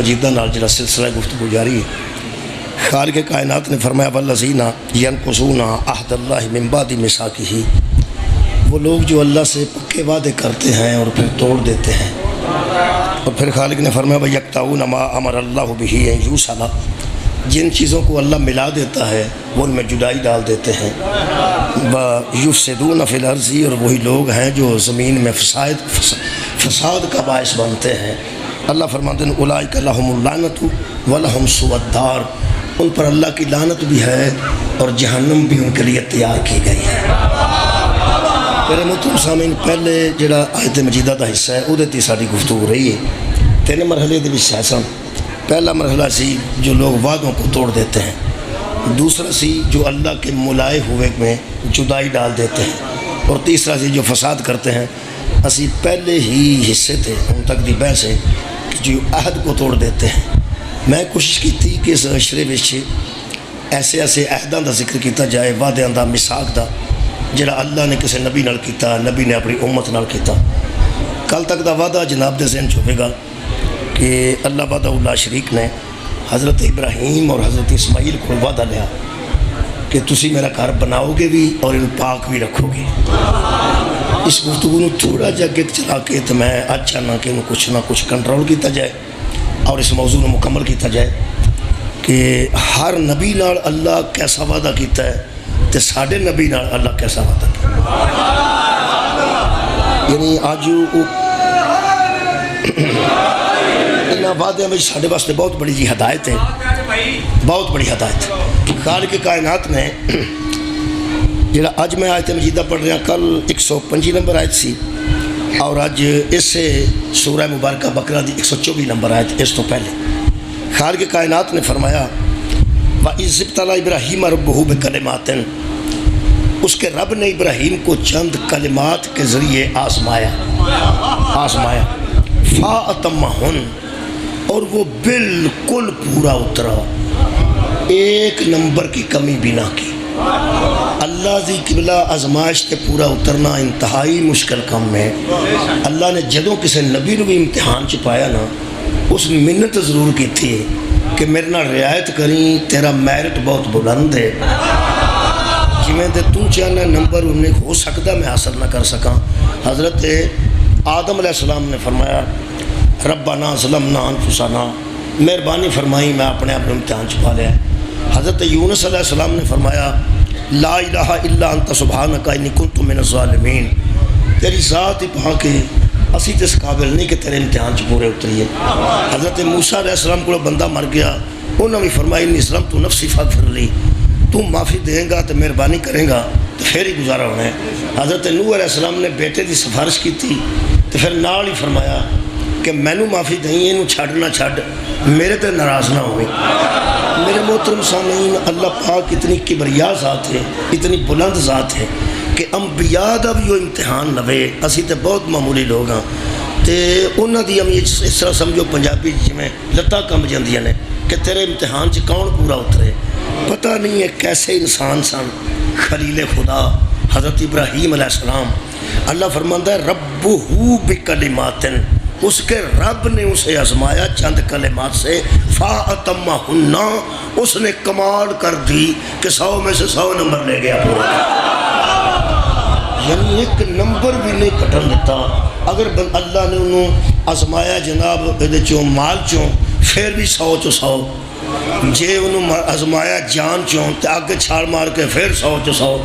مجیدہ نال جڑا سلسلہ گفتگو جاری ہے، خالق کائنات نے فرمایا والذین ینقضون عہد اللہ من بعد میثاقہ، وہ لوگ جو اللہ سے پکے وعدے کرتے ہیں اور پھر توڑ دیتے ہیں۔ اور پھر خالق نے فرمایا وَيَقْطَعُونَ مَا أَمَرَ اللَّهُ بِهِ أَن يُوصَلَ، جن چیزوں کو اللہ ملا دیتا ہے وہ ان میں جدائی ڈال دیتے ہیں۔ وَيُفْسِدُونَ فِي الْأَرْضِ، اور وہی لوگ ہیں جو زمین میں فساد کا باعث بنتے ہیں۔ اللہ فرماتے ہیں اولئک لہم اللعنۃ ولہم سوء الدار، ان پر اللہ کی لعنت بھی ہے اور جہنم بھی ان کے لیے تیار کی گئی ہے۔ میرے محترم سامعین، پہلے جڑا آیت مجیدہ دا حصہ ہے وہ تے ساری گفتگو رہی ہے۔ 3 مرحلے دے وچ ہے سن۔ پہلا مرحلہ سی جو لوگ وعدوں کو توڑ دیتے ہیں، دوسرا سی جو اللہ کے ملائے ہوئے میں جدائی ڈال دیتے ہیں، اور تیسرا سی جو فساد کرتے ہیں۔ اسی پہلے ہی حصے تھے ان تک دی بحث ہے کہ جو عہد کو توڑ دیتے ہیں۔ میں کوشش کی تھی کہ اس عشرے وچ ایسے عہداں دا ذکر کیتا جائے، وعدیاں دا، میثاق دا، جڑا اللہ نے کسی نبی نال کیتا، نبی نے اپنی امت نال کیتا۔ کل تک دا وعدہ جناب دے ذہن چھوے گا کہ اللہ وحدہ لا شریک نے حضرت ابراہیم اور حضرت اسماعیل کو وعدہ لیا کہ تسی میرا گھر بناؤ گے بھی اور ان پاک بھی رکھو گے۔ اس گفتگو نو تھوڑا جا کے چلا کے تو میں اج چاہنا کہ انہوں کچھ نہ کچھ کنٹرول کیتا جائے اور اس موضوع نو مکمل کیتا جائے کہ ہر نبی نال اللہ کیسا وعدہ کیتا ہے تے ساڈے نبی نال اللہ کیسا وعدہ کیتا ہے۔ یعنی آج انہاں وعدے میں ساڈے واسطے بہت بڑی جی ہدایت ہے، بہت بڑی ہدایت ہے۔ خالق کائنات نے جڑا اج میں آیت مجیدہ پڑھ رہا، کل 125 نمبر آیت سی، اور اج اس سے سورہ مبارکہ بقرہ دی 124 نمبر آیت اس تو پہلے خالق کائنات نے فرمایا وَإِذِ ابْتَلَىٰ إِبْرَاهِيمَ رَبُّهُ بِكَلِمَاتٍ، اس کے رب نے ابراہیم کو چند کلمات کے ذریعے آزمایا فَأَتَمَّهُنَّ، اور وہ بالکل پورا اترا، ایک نمبر کی کمی بھی نہ کی۔ اللہ دی قبلہ آزمائش تے پورا اترنا انتہائی مشکل کام ہے۔ اللہ نے جدوں کسی نبی نو بھی امتحان چ پایا نا، اس منت ضرور کی تھی کہ میرے نال رعایت کریں، تیرا میرٹ بہت بلند ہے، جویں دے تو چاہنا نمبر انہیں ہو سکتا میں حاصل نہ کر سکاں۔ حضرت آدم علیہ السلام نے فرمایا ربنا ظلمنا انفسنا، مہربانی فرمائی میں اپنے آپ امتحان چھپا لیا ہے۔ حضرت یونس علیہ السلام نے فرمایا لا الہ الا انت سبحانک انی کنت من الظالمین، تیری ذات ہی پاک ہے، اسی تے اس قابل نہیں کہ تیرے امتحان چ پورے اتریے۔ حضرت موسیٰ علیہ السلام کو بندہ مر گیا، انہوں نے فرمایا انی ظلمت نفسی فاغفر لی، تو معافی دیں گا تو مہربانی کریں گا تو پھر ہی گزارا ہونا ہے۔ حضرت نوح علیہ السلام نے بیٹے کی سفارش کی تھی تو پھر نال ہی فرمایا کہ مینوں معافی دیں، انہوں چھڈ نہ چھڈ، میرے تے ناراض نہ ہوئے۔ میرے محترم سامعین، اللہ پاک اتنی کبریا ذات ہے، اتنی بلند ذات ہے کہ انبیاء دا بھی وہ امتحان لوے، اسی تے بہت معمولی لوگ ہاں تے انہاں دی اس طرح سمجھو پنجابی جویں لتاں کم جاندیاں نے کہ تیرے امتحان چ کون پورا اترے۔ پتہ نہیں ہے کیسے انسان سن، خلیل خدا حضرت ابراہیم علیہ السلام۔ اللہ فرماتا ہے ربہ بکلمات، اس کے رب نے اسے آزمایا چند کلمات سے، فَأَتَمَّهُنَّ، اس نے کمال کر دی کہ 100 میں سے 100 نمبر لے گیا پورا، یعنی ایک نمبر بھی نہیں کٹن دیتا۔ اگر اللہ نے انہوں آزمایا جناب یہ چوں مال چوں، پھر بھی 100 چوں 100، جے انہوں آزمایا جان چوں تو آگے چھال مار کے پھر 100 چوں 100،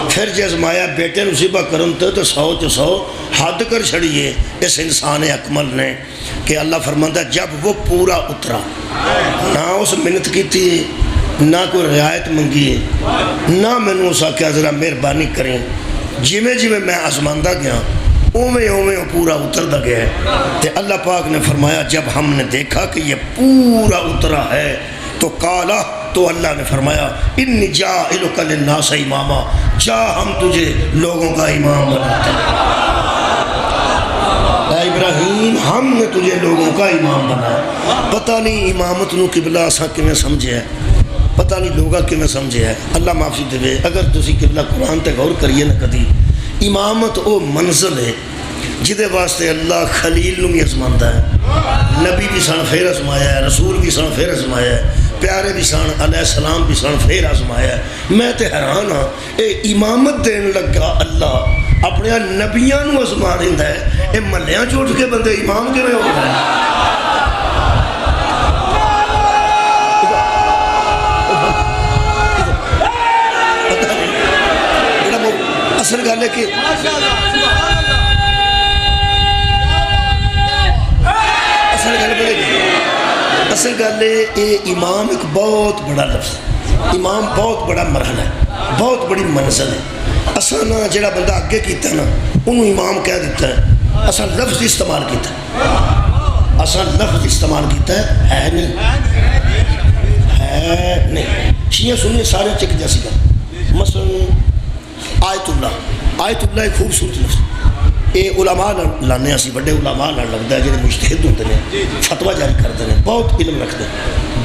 پھر جے آزمایا بیٹے نصیبہ کرن تو 100 چوں 100 حد کر چھڑیے اس انسان اکمل نے کہ اللہ فرماتا ہے جب وہ پورا اترا، نہ اس منت کی تھی، نہ کوئی رعایت منگی ہے، نہ میں نے اس آکھیا ذرا مہربانی کریں، جویں جویں میں آزماندہ گیا اویں اویں پورا اتردا گیا ہے۔ تے اللہ پاک نے فرمایا جب ہم نے دیکھا کہ یہ پورا اترا ہے تو قالا، تو اللہ نے فرمایا انی جاعلک للناس اماما، جا ہم تجھے لوگوں کا امام بناتے ہیں۔ اے ابراہیم ہم نے تجھے لوگوں کا امام بنایا۔ پتہ نہیں امامت نو قبلہ اساں کیویں سمجھے ہے، پتہ نہیں لوگا کیویں سمجھے ہے، اللہ معافی دے۔ اگر تسی قبلہ قرآن تے غور کریے نہ کدی، امامت او منزل ہے جدے واسطے اللہ خلیل نو بھی ازماندا ہے، نبی بھی سن پھر آزمایا ہے، رسول بھی سن پھر آزمایا ہے، پیارے بھی سن علیہ السلام بھی سن پھر آزمایا ہے۔ میں تے حیران ہاں، اے امامت دین لگا اللہ اپنے نبیاں نو آزما دیندا ہے، اے محلیاں چ اٹھ کے بندے امام کیویں ہو گئے؟ اصل گل ہے کہ اصل گل ہے یہ امام ایک بہت بڑا لفظ ہے، امام بہت بڑا مرحلہ ہے، بہت بڑی منزل ہے۔ اساں نا جڑا بندہ اگے کیتا ہے نا انہوں امام کہہ دیتا ہے، اساں لفظ استعمال کیتا ہے، اساں لفظ استعمال کیتا ہے نہیں شیعہ سنی سارے چک جیسی گل۔ مثلا آیت اللہ ایک خوبصورت لفظ، یہ علماء لانے اسی بڑے علماء لگتا ہے جڑے مجتہد ہوتے ہیں، فتویٰ جاری کرتے ہیں، بہت علم رکھتے ہیں،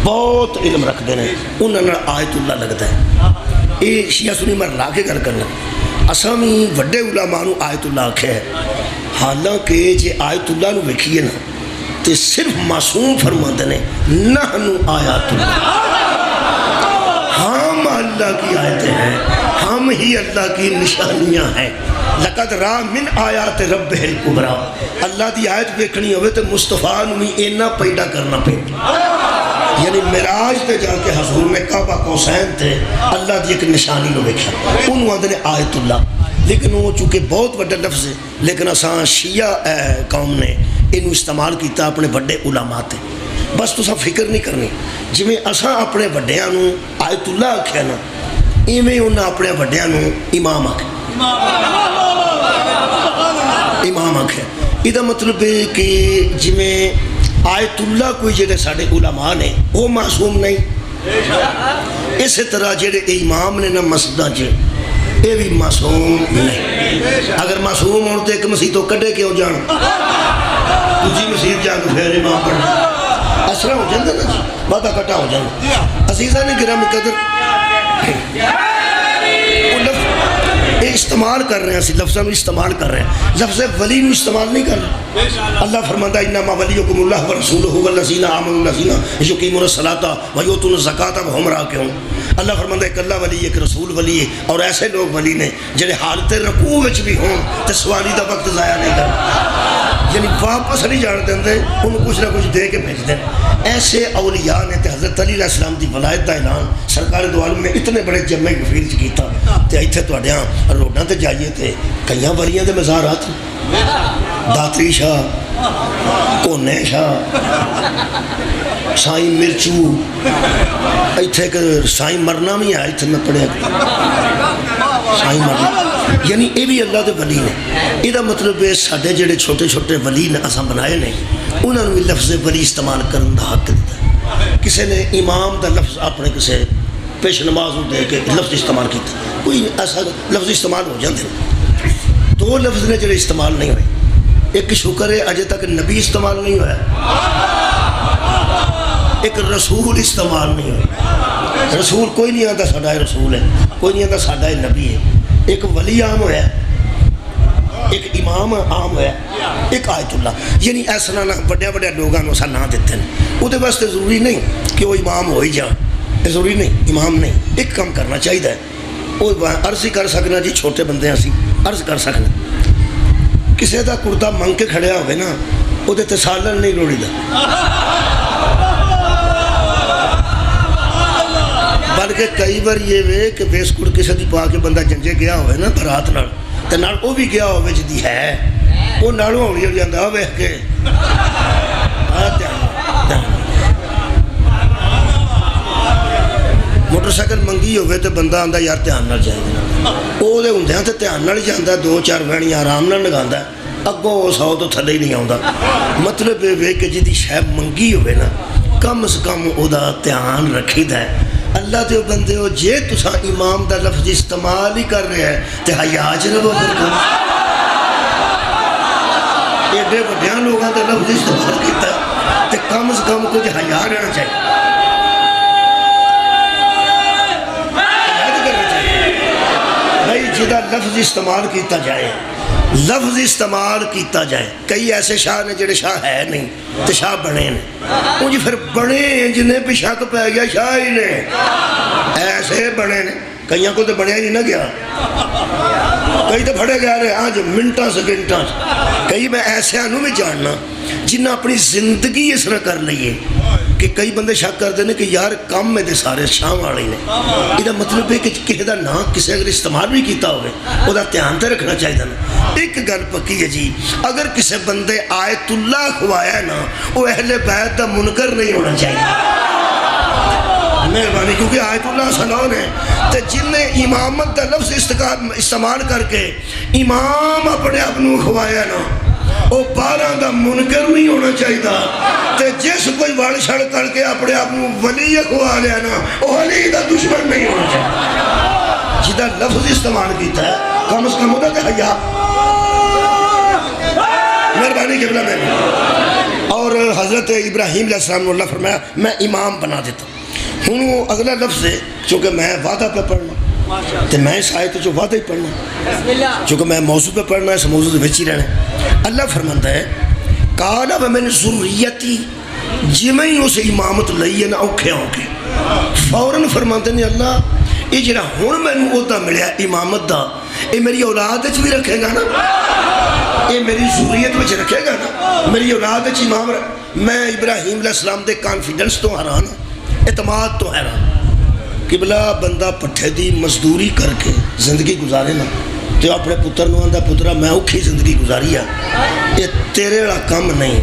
بہت علم رکھتے ہیں، انہوں نے آیت اللہ لگتا ہے۔ یہ شیعہ سنی میں لا کے گل کرنا، اساں بھی وڈے علماء نو آیت اللہ آکھیا ہے، حالانکہ جے آیت اللہ نو ویکھیے نا تے صرف معصوم فرماتے ہیں نحنو آیات اللہ، ہم اللہ کی آیتیں ہیں، ہم ہی اللہ کی نشانیاں ہیں۔ لقد را من آیات رب الکبریٰ، اللہ دی آیت ویکھنی ہوئے تو مصطفیٰ نو بھی اینا پیدا کرنا پہنتا، یعنی معراج تے جا کے حضور میں کعبہ قوسین تے اللہ دی ایک نشانی نو ویکھا، انہوں آدھے نے آیت اللہ، لیکن وہ چونکہ بہت بڑا لفظ ہے، لیکن اساں شیعہ قوم نے انہوں استعمال کیتا اپنے بڑے علماء تے۔ بس تساں فکر نہیں کرنی، جویں اساں اپنے بڑیاں نو آیت اللہ آکھیا نا، ایویں انہاں اپنے بڑیاں نو امام آکھیا، امام آکھیا۔ یہ مطلب ہے کہ جویں آیت اللہ کوئی جڑے ساڈے علماء نے وہ معصوم نہیں، اسی طرح جڑے امام نے نا مسجداں چ یہ بھی معصوم نہیں۔ اگر معصوم ہون تے ایک مسیح تو کڈے کیوں جان، دوسری مسیح جا کے پھر امام پڑھنا، اسرا ہو جاندے نا جی، وعدہ کٹا ہو جاندے۔ عزیزاں نے گرامی قدر یہ استعمال کر رہے ہیں، اسی لفظوں استعمال کر رہے ہیں، لفظ ولی نو استعمال نہیں کر رہے۔ اللہ فرماتا ہے انما ولیکم اللہ ورسولہ والذین آمنوا الذین یقیمون الصلاۃ ویؤتون الزکاۃ وہم راکعون۔ اللہ فرماتا ہے ایک اللہ ولی ایک رسول ولی ہے، اور ایسے لوگ ولی نے جڑے حالت رکوع وچ بھی ہون تے سوالی دا وقت ضائع نہیں کرتے، یعنی واپس نہیں جان دیندے، انہوں کچھ نہ کچھ دے کے بھیج دیں۔ ایسے اولیاء نے تے حضرت علی علیہ السلام دی ولایت دا اعلان سرکار دو عالم میں اتنے بڑے جمع کفیر چ کیتا، تے ایتھے تواڈیاں روڈاں تے جائیے تے کئیاں ولیاں دے مزارات، داتری شاہ، کونے شاہ، سائیں مرچو، ایتھے سائیں مرنا بھی ہے، ایتھے میں پڑھیا سائیں مرنا، یعنی یہ بھی اللہ دے ولی نے۔ یہ مطلب ہے ساڈے جڑے چھوٹے چھوٹے ولی نے اساں بنائے نے، انہوں نے بھی لفظ ولی استعمال کرن دا حق دیتا۔ کسی نے امام دا لفظ اپنے کسی پیش نماز دے کے لفظ استعمال کیتا، کوئی ایسا لفظ استعمال ہو جاتے ہیں۔ دو لفظ نے جڑے استعمال نہیں ہوئے، ایک شکر ہے اجے تک نبی استعمال نہیں ہوا، ایک رسول استعمال نہیں ہوا۔ رسول کوئی نہیں آتا ساڈا رسول ہے، کوئی نہیں آتا ساڈا نبی ہے۔ ایک ولی عام ہوا، ایک امام عام ہوا، ایک آیت اللہ، یعنی ایسا نہ بڑے بڑے لوگوں نے نہ دیتے ہیں، وہ واسطے ضروری نہیں کہ وہ امام ہو ہی جان، ضروری نہیں امام نہیں، ایک کام کرنا چاہیے، وہ عرض ہی کر سکنا جی، چھوٹے بندے اسی عرض کر سکنا، کسی دا کردہ منگ کے کھڑیا ہوئے نا وہ تے سالن نہیں روڑی دا، بلکہ کئی بار یہ وے کہ بیسکٹ کسی دی پا کے بندہ جنجے گیا ہوئے نا برات نال تے نال وہ بھی گیا ہوئے جدی ہے وہ نالوں ہوئی ہوئی آندہ ہوئے کے موٹر سائیکل منگی ہوئے تو بندہ آندہ یار دھیان نال جائے گا، وہ دے ہوندے ہیں تو دھیان نال جاندہ، دو چار وینیاں آرام نال لگاندہ، اگوں سو تو تھلے ہی نہیں آؤں۔ مطلب یہ کہ جدی شاید منگی ہوئے نا کم از کم او دا دھیان رکھی دا ہے۔ اللہ دے بندے ہو جے تسا امام دا لفظ استعمال ہی کر رہے ہیں تے حیاج رہو پھر کم ایڈے بڑیاں لوگاں دا لفظ استعمال کیتا تے کم از کم کچھ حیا رہنا چاہیے، حیاج کرنا چاہیے بھائی، جدا لفظ استعمال کیتا جائے لفظ استعمال کیتا جائے. کئی ایسے شاہ نے جڑے شاہ ہے نہیں تو شاہ بنے نے. وہ جی پھر بنے جنہیں پہ شک پہ گیا شاہ ہی نے ایسے بنے نے. کئیوں کو تو بنیا ہی نہیں نہ گیا, کئی تو پھڑے گیا رہے آج منٹاں سیکنڈاں. کئی میں ایسے انہوں میں جاننا جنہ اپنی زندگی اس طرح کر لئیے کہ کئی بندے شک کر دینے کہ یار کام میں دے سارے شام والے نے. یہ مطلب ہے کہ کسی دا نام کسی اگر استعمال بھی کیتا ہوئے وہ دا دھیان تے رکھنا چاہیے نا. ایک گل پکی ہے جی, اگر کسی بندے آیت اللہ کھوایا ہے نا وہ اہل بیت دا منکر نہیں ہونا چاہیے مہربانی, کیونکہ آیت اللہ سنون ہے تو جن نے امامت دا لفظ استعمال کر کے امام اپنے اپنوں کھوایا نا وہ 12 دا منکر نہیں ہونا چاہیے. تے جس کوئی وڑ چھڑ کر کے اپنے اپنوں ولی کھوا لیا نا وہ ولی دا دشمن نہیں ہونا چاہیے. جدا لفظ استعمال کیتا ہے کم از کم ہوتا تے حیا مہربانی کے بلا میں. اور حضرت ابراہیم علیہ السلام نے اللہ فرمایا میں امام بنا دیتا ہوں. ہوں اگلا لفظ ہے چونکہ میں وعدہ پہ پڑھنا تو میں اس آیت جو وعدہ ہی پڑھنا, چونکہ میں موضوع پہ پڑھنا ہے اس موضوع سے بچی رہنا. اللہ فرماتا ہے قال ومن ذریتی جی میں ہی اسے امامت لئی ہے نا اوکھے ہوں کے فوراً فرماتے ہیں اللہ یہ جڑا ہون میں نے عہدہ ملیا امامت دا یہ میری اولاد بھی رکھے گا نا, یہ میری ذریت میں رکھے گا نا, میری اولاد امام میں ابراہیم علیہ السلام دے کانفیڈنس تو حیران, اعتماد تو حیران. قبلہ بندہ پٹھے دی مزدوری کر کے زندگی گزارے نا تو اپنے پتر نو آندہ پترہ میں اوکھی زندگی گزاری ہے, یہ تیرے رہا کم نہیں.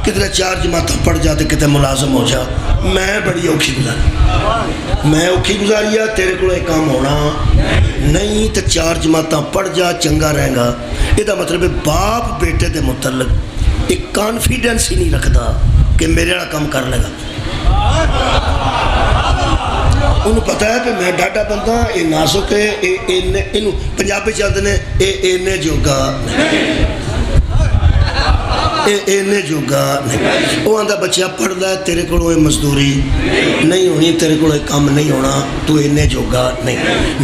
کتنے 4 جماعتیں پڑھ جاتے کتنے ملازم ہو جا, میں بڑی اوکھی گزاری, میں اوکھی گزاری ہے تیرے کو ایک کام ہونا نہیں تو 4 جماعتیں پڑھ جا چنگا رہے گا. یہ دا مطلب ہے باپ بیٹے دے متعلق ایک کانفیڈنس ہی نہیں رکھتا کہ میرے رہا کام کر لے گا. انہوں پتہ ہے کہ میں ڈاٹا بندہ یہ ناسک ہے انہوں پنجابی چاہتے ہیں اینے جوگا اینے جوگا نہیں. وہ آندہ بچہ پڑھ لے تیرے کو مزدوری نہیں ہونی, تیرے کو کام نہیں ہونا, تو اینے جوگا نہیں.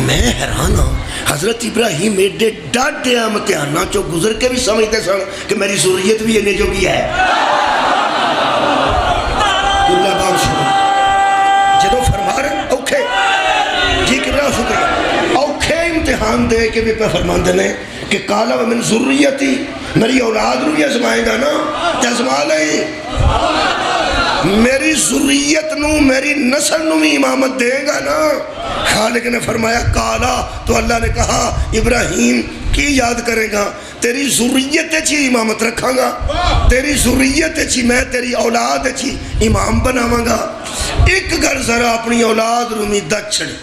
میں حیران ہوں حضرت ابراہیم ایڈے ڈاٹے امتحانہ چو گزر کے بھی سمجھتے سن کہ میری ذریت بھی اینے جوگی ہے. اللہ بام شکر جدو فرما رہے اوکھے جی کبرا شکر اوکھے امتحان دے کے بھی پہ فرمان دینے کہ قال ومن ذریتی میری اولاد رو یہ ازمائے گا نا تے ازما لیں, میری ذریت نو میری نسل نو بھی امامت دے گا نا. خالق نے فرمایا قالا تو اللہ نے کہا ابراہیم کی یاد کرے گا تیری ذریت چی امامت رکھاں گا, تیری ذریت چی میں تیری اولاد چی امام بناواں گا. ایک گھر ذرا اپنی اولاد رو امیدہ چھڑی,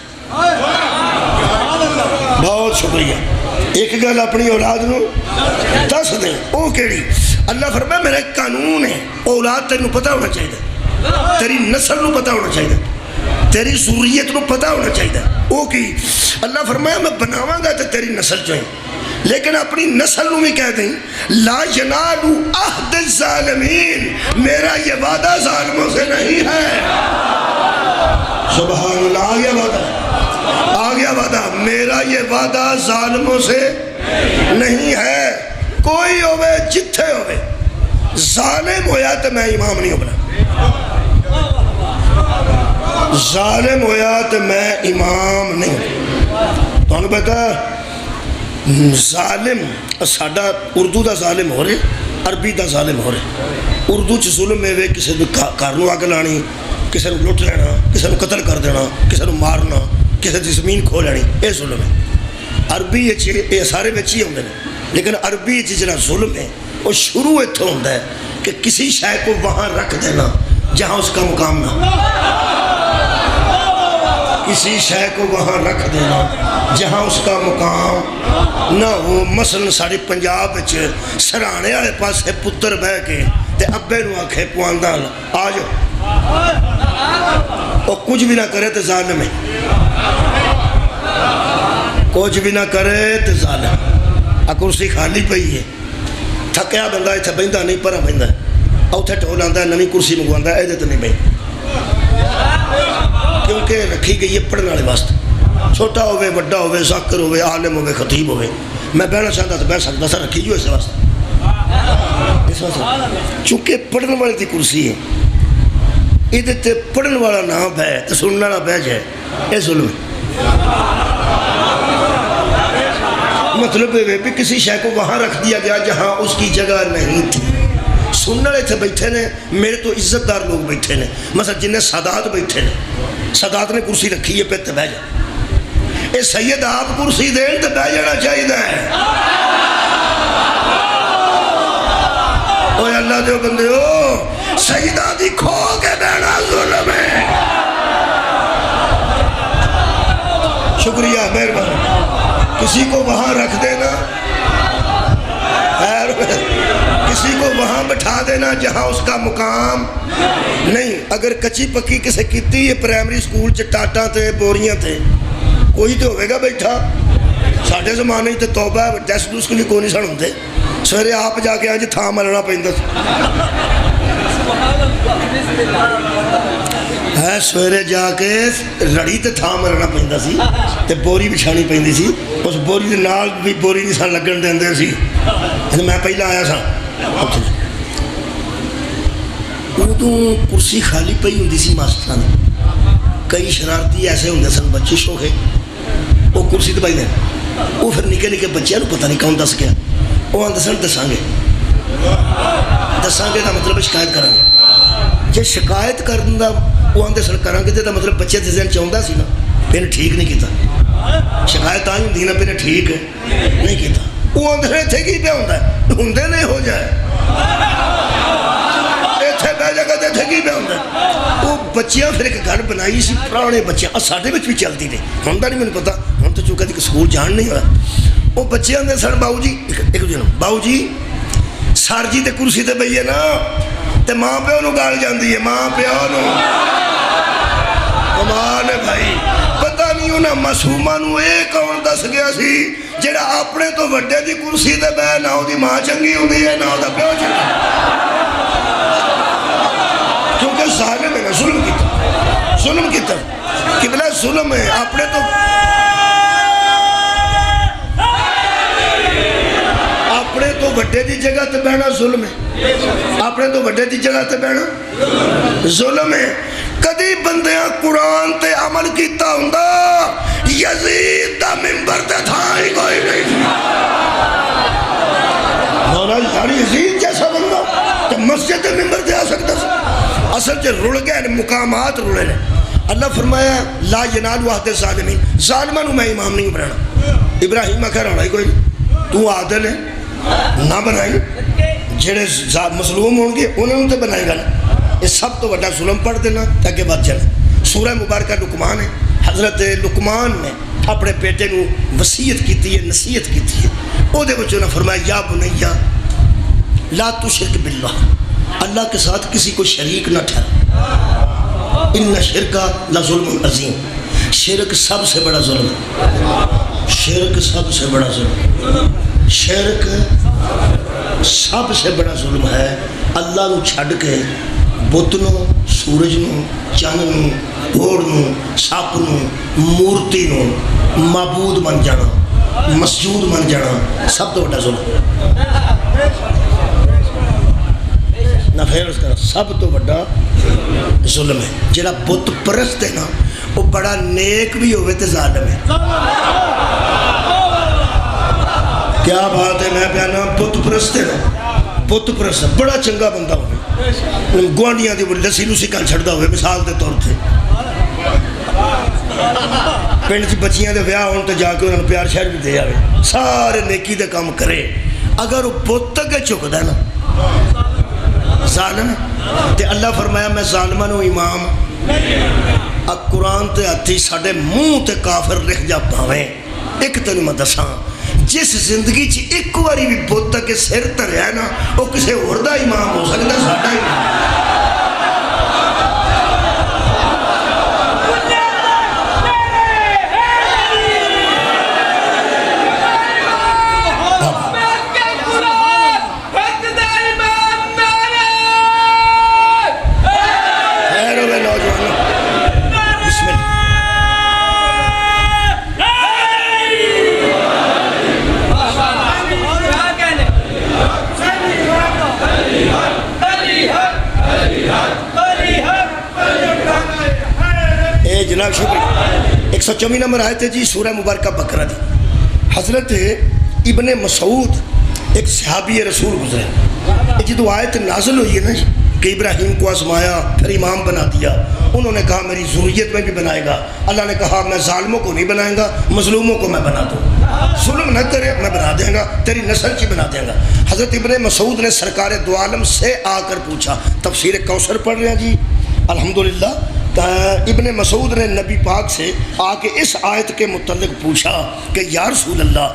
بہت شکریہ. ایک گل اپنی اولاد نو دس دیں او کیڑی. اللہ فرمایا میرے قانون ہے اولاد تیرے پتہ ہونا چاہیے, تیری نسل نو پتہ ہونا چاہیے, تیری ذریت نو پتہ ہونا چاہیے. او کی اللہ فرمایا میں بناواں گا تو تیری نسل چاہیے, لیکن اپنی نسل نو بھی کہہ دیں لا ینالو عہد الظالمین, میرا یہ وعدہ ظالموں سے نہیں ہے. سبحان اللہ, آگیا وعدہ آگیا وعدہ, میرا یہ وعدہ ظالموں سے نہیں ہے. کوئی ہوئے جتھے ہوئے ظالم ہویا تو میں امام نہیں ہونا, ظالم ہویا تو میں امام نہیں ہوں. تو انہوں پتا ظالم ساڑھا اردو دا ظالم ہو رہے, عربی دا ظالم ہو رہے. اردو چھ ظلم میں کسی نے کارنوں آگے لانی, کسی نے لوٹ لینا, کسی نے قتل کر دینا, کسی نے مارنا, کسی نے زمین کھو لینی, یہ ظلم ہے. عربی یہ سارے بچی ہوندے ہیں, لیکن عربی جنا ظلم ہے وہ شروع اتھو ہوندہ ہے کہ کسی شے کو وہاں رکھ دینا جہاں اس کا مقام نہ, کسی شے کو وہاں رکھ دینا جہاں اس کا مقام نہ ہو. مثلا ساری پنجاب سرانے والے پاس ہے پتر بہ کے تے ابے نو آکھے پواندہ آ جاؤ, اور کچھ بھی نہ کرے تو ظالم ہے, کچھ بھی نہ کرے تو ظالم. کرسی خالی پئی ہے, تھکیا بندہ اتھے بہندہ نہیں پرہ بہندہ ہے, اتھے ٹھول آندہ ہے نمی کرسی مگواندہ ہے, ایدے تو نہیں بہن کیونکہ رکھی گئی ہے پڑھنے والے واسطے. چھوٹا ہوئے, بڑا ہوئے, ذاکر ہوئے, عالم ہوئے, خطیب ہوئے, میں بہنا چاہتا تو بہ سکتا سا، رکھی جو اس واسطے چونکہ پڑھنے والے کی کرسی ہے، یہ پڑھنے والا نہ بہ تو سننے والا بہ جائے، یہ ظلم ہے۔ مطلب ہے بھی کسی شے کو وہاں رکھ دیا گیا جہاں اس کی جگہ نہیں تھی۔ سننے والے تھے بیٹھے نے، میرے تو عزت دار لوگ بیٹھے نے، مثلا جنہیں سادات بیٹھے نے، سادات نے کرسی رکھی ہے پہ تو بہ جائے، اے سید آپ کرسی دین تو بہ جانا چاہیے ہے۔ اوہ اللہ دیو بندے ہو، سیدہ دی کھو کے بہنا ظلم ہے۔ شکریہ مہربانی، کسی کو وہاں رکھ دینا، کسی کو وہاں بٹھا دینا جہاں اس کا مقام نہیں۔ اگر کچی پکی کسے کیتی ہے پرائمری سکول چ ٹاٹا تے بوریاں تے، کوئی تو ہوئے گا بیٹھا۔ ساڑھے زمانے تے توبہ ڈیسک ڈوسک نہیں کوئی نہیں سن ہوندے، سویرے آپ جا کے آج تھا ملنا پہندہ ہے، سویرے جا کے رڑی تے تھا ملنا پہندہ سی تے بوری بچھانی پہندی سی، اس بوری دے نال بھی بوری نہیں سان لگن دیندے سی۔ میں پہلا آیا سا ادو کرسی خالی پئی ہوندی سی ماسٹران، کئی شرارتی ایسے ہوندے سن بچے شوخے، وہ کرسی تے بائی دیں، وہ پھر نکے نکے بچے نو پتہ نہیں کون دس گیا، وہ آندے سن دسانگے دا مطلب شکایت کریں گے، جے شکایت کرنے دا وہ آندے سن کریں گے دا مطلب بچے دے ذہن چاہندہ سی نا پہنے ٹھیک نہیں کیتا، شکایت آئی ہوندی نا پہنے ٹھیک نہیں کیتا، وہ آندے تھے کی پہ ہوندہ ہے، ہوندے نہیں ہو جائے، ایتھے بے جگہ دے تھے کی پہ ہوندہ ہے۔ وہ بچیاں پھر ایک گھر بنائی سی پرانے بچیاں، ساڑھے بچ بھی چلتی نہیں، ہوندہ نہیں میں نے پتا، ہم تو چونکہ دیکھ سکول جان نہیں ہوا۔ وہ بچیاں دے سن باؤ جی، ایک جنہوں باؤ جی سار جی تے کرسی تے بھئی ہے نا تے ماں پہ انہوں گال جاندی ہے، ماں پہ انہوں کمان ہے بھائی، پتہ نہیں انہوں مسومانوں ایک اور دس گیا سی جیڑا اپنے تو وڈے دی کرسی تے بے نہ ہو دی ماں چنگی ہوں دی ہے نہ ہو دا پیو چنگی، کیونکہ ظالم ہے نا، ظلم کی طرف، ظلم کی طرف، قبلہ ظلم ہے، اپنے تو وڈے دی جگہ تے بہنا ظلم ہے، اپنے تو وڈے دی جگہ تے بہنا ظلم ہے۔ کدی بندیاں قرآن تے عمل کیتا ہوندا یزید دا ممبر تے تھا ہی کوئی نہیں، مولا یاری یزید جیسا بندہ تے مسجد تے ممبر تے آ سکتا سی، اصل جو رڑ گئے مقامات رڑے نے۔ اللہ فرمایا لا ینال عہد الظالمین، ظالمانوں میں امام نہیں بنانا، ابراہیم کہہ رہا ہے کوئی تو عادل ہے نہ بنائی، جڑے مظلوم ہوں گے انہوں نے بنائے گا نا، یہ سب تو بڑا ظلم پڑھ دینا تاکہ بات جائے۔ سورہ مبارکہ لقمان ہے، حضرت لقمان نے اپنے بیٹے کو وصیت کیتی ہے، نصیحت کیتی ہے، وہ دے بچوں نے فرمایا یا بنیا لا تشرک باللہ، اللہ کے ساتھ کسی کو شریک نہ ٹھہرا، ان شرک لظلم عظیم، شرک سب سے بڑا ظلم ہے، شرک سب سے بڑا ظلم، شرک سب سے بڑا ظلم ہے، اللہ نو چھڑ کے بت نو، سورج نو، چند نو، گھوڑ نو، سپ نو، مورتی نو معبود بن جانا، مسجود بن جانا، سب تو بڑا ظلم نہ، پھر اس کا سب تو بڑا ظلم ہے۔ جڑا بت پرست ہے نا وہ بڑا نیک بھی ہوئے تے ظالم ہے۔ کیا بات ہے، میں پیانا بت پرست ہے نا، بت پرست بڑا چنگا بندہ ہوئے، گوانڈیاں دی لسی لوسی کان چھڑدا ہوئے، مثال دے طور تھے پینڈ چی بچیاں دے ویاہ ہون تے جا کے انہوں نے پیار شہر بھی دے آوے، سارے نیکی دے کام کرے، اگر وہ بت تک چک دا نا ظالم ہے، تے اللہ فرمایا میں ظالمانوں امام، اب قرآن تے آتی ساڑھے منہ تے کافر لکھ جا پاویں، ایک تنو میں دساں جس زندگی چی ایک واری بھی بوتا کے سر تر ہے نا وہ کسے اردہ امام ہو سکتا ساڑھا امام جناب شکریہ 124 نمبر آیت ہے جی سورہ مبارکہ بقرہ دی. حضرت ابن مسعود ایک صحابی رسول گزرے, جدو آیت نازل ہوئی ہے نا جی کہ ابراہیم کو آزمایا پھر امام بنا دیا, انہوں نے کہا میری ذریت میں بھی بنائے گا. اللہ نے کہا میں ظالموں کو نہیں بنائیں گا, مظلوموں کو میں بنا دوں, ظلم نہ کرے میں بنا دیں گا, تیری نسل کی بنا دیں گا. حضرت ابن مسعود نے سرکار دو عالم سے آ کر پوچھا, تفسیر کوثر پڑھ رہے ہیں جی الحمدللہ. ابن مسعود نے نبی پاک سے آ کے اس آیت کے متعلق پوچھا کہ یا رسول اللہ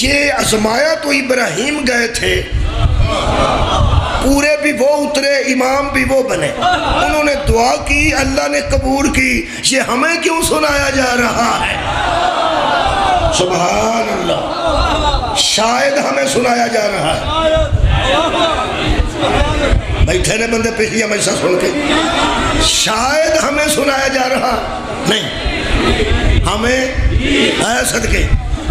یہ آزمایا تو ابراہیم گئے تھے, پورے بھی وہ اترے, امام بھی وہ بنے, انہوں نے دعا کی, اللہ نے قبول کی, یہ ہمیں کیوں سنایا جا رہا ہے؟ سبحان اللہ, شاید ہمیں سنایا جا رہا ہے. بیٹھے نے بندے پچھلی ہمیشہ سن کے, شاید ہمیں سنایا جا رہا نہیں, ہمیں اے صدقے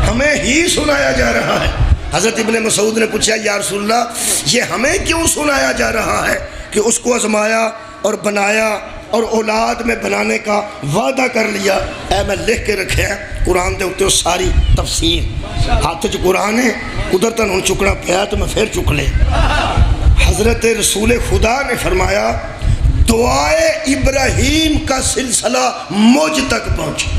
ہمیں ہی سنایا جا رہا ہے. حضرت ابن مسعود نے پوچھا یا رسول اللہ یہ ہمیں کیوں سنایا جا رہا ہے کہ اس کو آزمایا اور بنایا اور اولاد میں بنانے کا وعدہ کر لیا. اے میں لکھ کے رکھے ہیں قرآن دے ہوتے ہو ساری تفسیر, ہاتھ جو قرآن ہے قدرتاً ہوں چکنا پیا تو میں پھر چک لے. حضرت رسول خدا نے فرمایا دعائے ابراہیم کا سلسلہ مجھ تک پہنچا.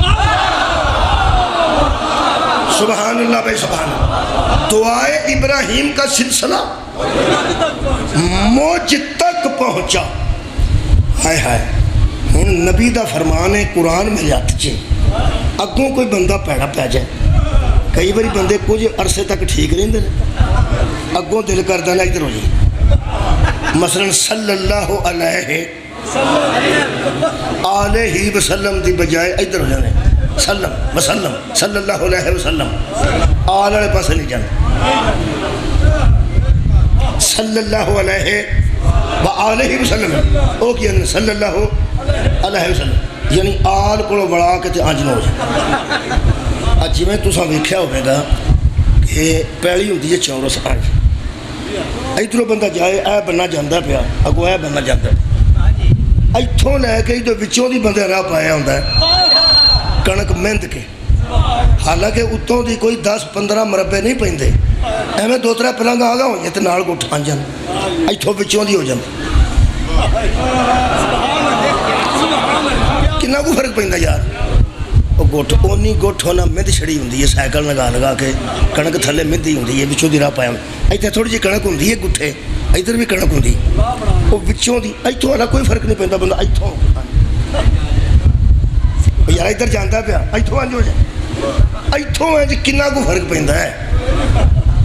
سبحان اللہ بھائی سبحان اللہ, دعائے ابراہیم کا سلسلہ مجھ تک پہنچا. ہائے ہائے, ہوں نبی دا فرمان ہے قرآن میں یاد چے اگوں کوئی بندہ پیڑا پہ جائے, کئی باری بندے کچھ عرصے تک ٹھیک رہتے ہیں, اگوں دل کردہ نا ادھر ہو جائے. مثلا صلی اللہ علیہ وسلم دی بجائے ادھر ہو جانے سلم وسلم صلی اللہ علیہ وسلم, آل والے پاسے نہیں جانا, صلی اللہ علیہ وآلہ وسلم او کیا صلی اللہ علیہ وسلم, یعنی آل کو بڑا کے آنج نہ ہو جائے. اج میں تساں ویکھیا ہوئے گا کہ پیلی ہوتی ہے چورس آنج, ادھروں بندہ جائے اے بننا جانا پیا, اگوں اے بننا جانا, اتوں لے کے ادھر وچوں دی بندے راہ پایا ہوتا ہے کنک مہند کے, حالانکہ اتوں دی کوئی 10-15 مربے نہیں پیندے, ایویں 2-3 پلنگ آ گا ہوئی تو نال گٹھ آن جان, اتوں وچوں دی ہو جان. کنا کو فرق پیندا یار, وہ گٹھ اونی گٹھ ہونا مہند چھڑی ہوندی ہے, سائیکل لگا لگا کے کنک تھلے مہندی ہوندی ہے, وچوں دی راہ پایا. اتنے تھوڑی جی کنک ہوندی ہے گٹھے, ادھر بھی کنک ہوندی, وہ وچوں دی اتوں والا کوئی فرق نہیں پیندا, بندہ اتوں یار ادھر جانا پیا اتوں انج ہو جائے, اتوں انج کنا کو فرق پیندا ہے,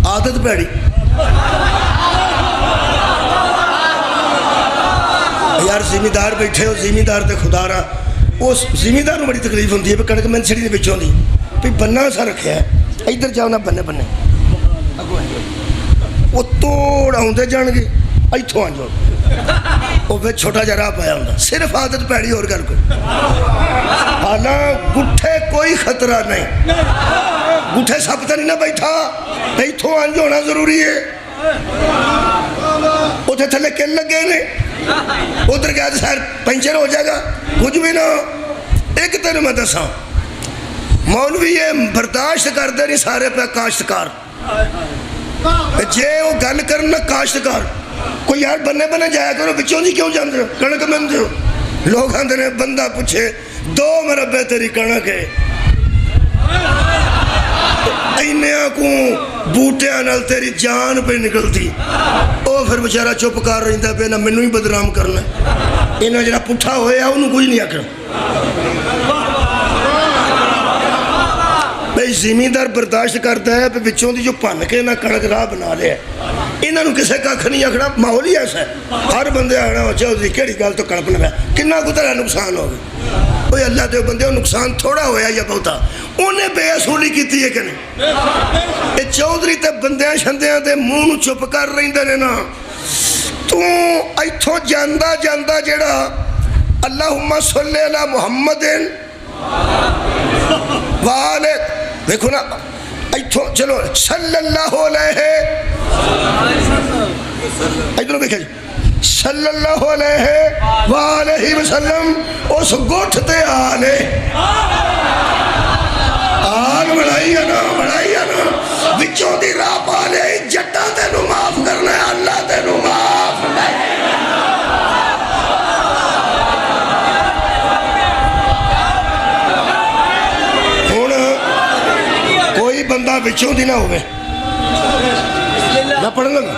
عادت پیڑی. یار زمیندار بیٹھے ہو, زمیندار تے خدا را, اس زمیندار بڑی تکلیف ہوتی ہے بھی کنک میں چھڑی بچوں دی بھی بننا سا رکھا ہے, ادھر جاؤ نہ بننے بننے, وہ توڑ آدھے جان گے اتوں آ جاؤ, وہ پھر چھوٹا جا راہ پایا ہوتا, صرف عادت پیڑی اور گل کوئی. حالاں گٹھے کوئی خطرہ نہیں, گٹھے سب تو نہیں نہ بیٹھا, اتوں آنج ہونا ضروری ہے. اتنے تھلے کل لگے نے, ادھر گیا تو سر پنچر ہو جائے گا, کچھ بھی نہ. ایک تین میں دساں مولوی یہ برداشت کرتے نہیں سارے پہ کاشتکار, جے وہ گل کرنا کاشتکار کوئی یار بننے بنے جایا کرو, بچوں جی کیوں جانتے ہو کنک بنتے ہو, لوگ آتے ہیں بندہ پوچھے 2 مربے تیری کنک ہے, اینیاں کو بوٹیاں نال تیری جان پہ نکلتی, او پھر بچارہ چپ کر رہتا پہ نہ مینوں ہی بدنام کرنا, انہاں جڑا پٹھا ہویا انہوں کوئی نہیں آکر. بھئی زمیندار برداشت کرتا ہے پہ بچوں دی جو پن کے نہ کنک راہ بنا لے ہے, انہاں نوں کسے کھا نہیں آکھنا, ماحول ہی ایسا ہے, ہر بندے آنا ہو چاہو کیڑی گل تو کڑپنا ہے, کنا کو طرح نقصان ہوگا. کوئی اللہ دے بندے نقصان تھوڑا ہویا یا بہتا, انہیں بے اصولی کیتی ہے کہ نہیں. اے چودھری تے بندیاں شندیاں دے منہ چپ کر رہندے نے نا, تو ایتھوں جاندا جاندا جڑا اللہم صلی علی محمد والے دیکھو نا, ایتھوں چلو صلی اللہ علیہ ادھروں دیکھیں صلی اللہ علیہ وآلہ وسلم اس گٹھ تے آلے آل بڑھائیا نا وچوں دی راہ پا لے جٹا تینو معاف کرنا ہے اللہ تینو معاف نہیں ہن کوئی بندہ وچوں دی نہ ہوئے میں پڑھ لگا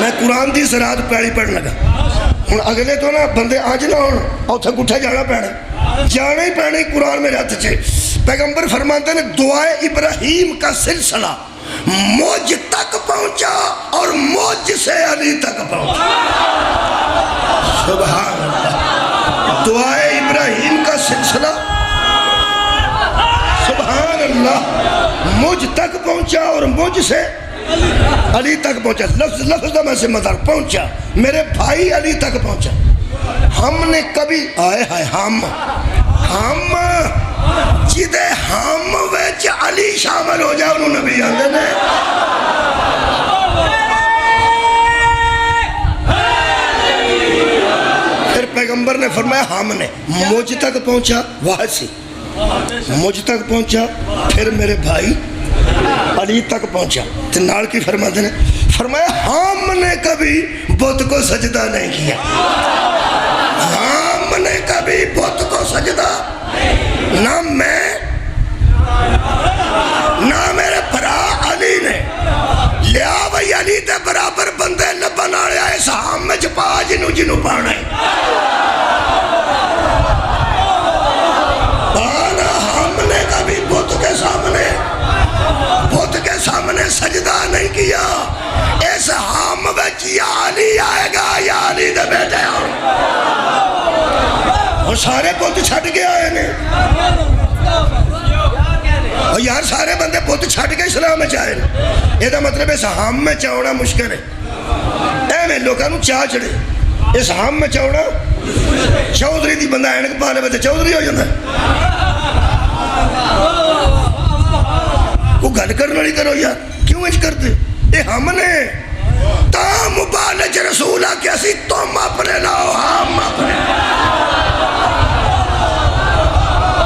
میں قرآن دی سرات پیڑی پڑھ لگا ہن اگلے تو نا بندے آج نہ ہون اوتھے گٹھے جانا جانا ہی پینا قرآن میرے ہاتھ چھے پیغمبر فرماتے ہیں دعائے ابراہیم کا سلسلہ مجھ تک پہنچا اور مجھ سے علی تک پہنچا سبحان اللہ دعائے ابراہیم کا سلسلہ سبحان اللہ مجھ تک پہنچا اور مجھ سے علی تک پہنچا لفظ میں سے مدار پہنچا میرے بھائی علی تک پہنچا ہم نے کبھی آئے ہائے ہم جدے ہم ویچ علی شامل ہو جائے انہوں نبی آندے نے پھر پیغمبر نے فرمایا ہم نے مجھ تک پہنچا واحد سی مجھ تک پہنچا پھر میرے بھائی علی تک پہنچا تو نال کی فرماتے ہیں فرمایا ہم نے کبھی بت کو سجدہ نہیں کیا ہم نے کبھی بت کو سجدہ نہ میں نہ میرے برا علی نے لیا بھائی علی تے برابر بندے لبن آڑے آئے سہام میں چپا جنو پانا ہے پانا ہم نے کبھی بت کے سامنے سجدہ نہیں کیا اس ہم وچ یا علی آئے گا یا علی دے بیٹے اور سارے بت چھٹ کے آئے نے اور یار سارے بندے بت چھٹ کے اسلام میں چاہے یہ دا مطلب اس ہم میں چاہنا مشکل ہے اے میں لوگاں نو چاہ چڑے اس ہم میں چاہنا چودھری دی بندہ اینک پالے بندے چودھری ہو جاندہ کو گھر کرنا نہیں کرو یار کیوں اچھ کرتے اے ہم نے تا مبالج رسولہ کیسی تم اپنے لاؤ ہم اپنے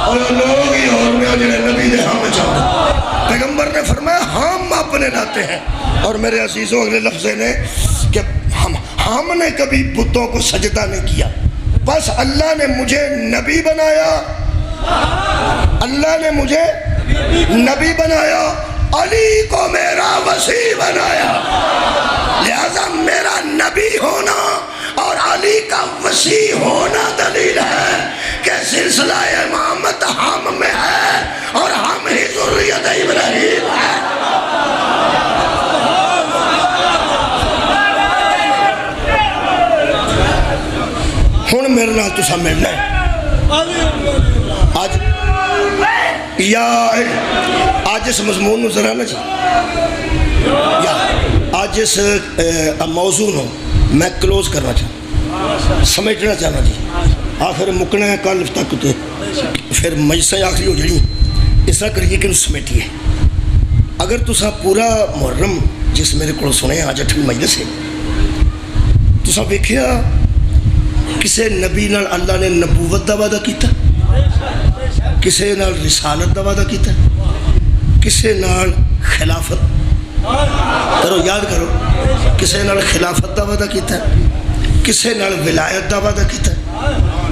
اور لوگ ہی اور میں جنہیں نبی دے ہم چاہتے پیغمبر نے فرمایا ہم اپنے لاتے ہیں اور میرے عزیزوں اگلے لفظے نے کہ ہم نے کبھی بتوں کو سجدہ نہیں کیا بس اللہ نے مجھے نبی بنایا اللہ نے مجھے نبی بنایا علی کو میرا وسیع بنایا لہذا میرا نبی ہونا اور علی کا وسیع ہونا دلیل ہے کہ سلسلہ امامت ہم میں ہے اور ہم ہی ذریت ابراہیم ہے ہن میرے نال تساں ملنا ہے آج اس مضمون نو ذرا نہ جی یا آج اس موضوع نو میں کلوز کرنا چاہتا سمیٹنا چاہنا جی آخر مکنا ہے کل تک تے پھر مجلسیں آخری ہو جڑی اس طرح کریے کہ سمیٹیے اگر تسا پورا محرم جس میرے کو سنے آج 8ویں مجلس ہے تسا ویکھیا کسے نبی نال اللہ نے نبوت دا وعدہ کیتا کسے نال رسالت دا وعدہ کیتا کسے نال خلافت کرو یاد کرو کسے نال خلافت دا وعدہ کیتا کسے نال ولایت دا وعدہ کیتا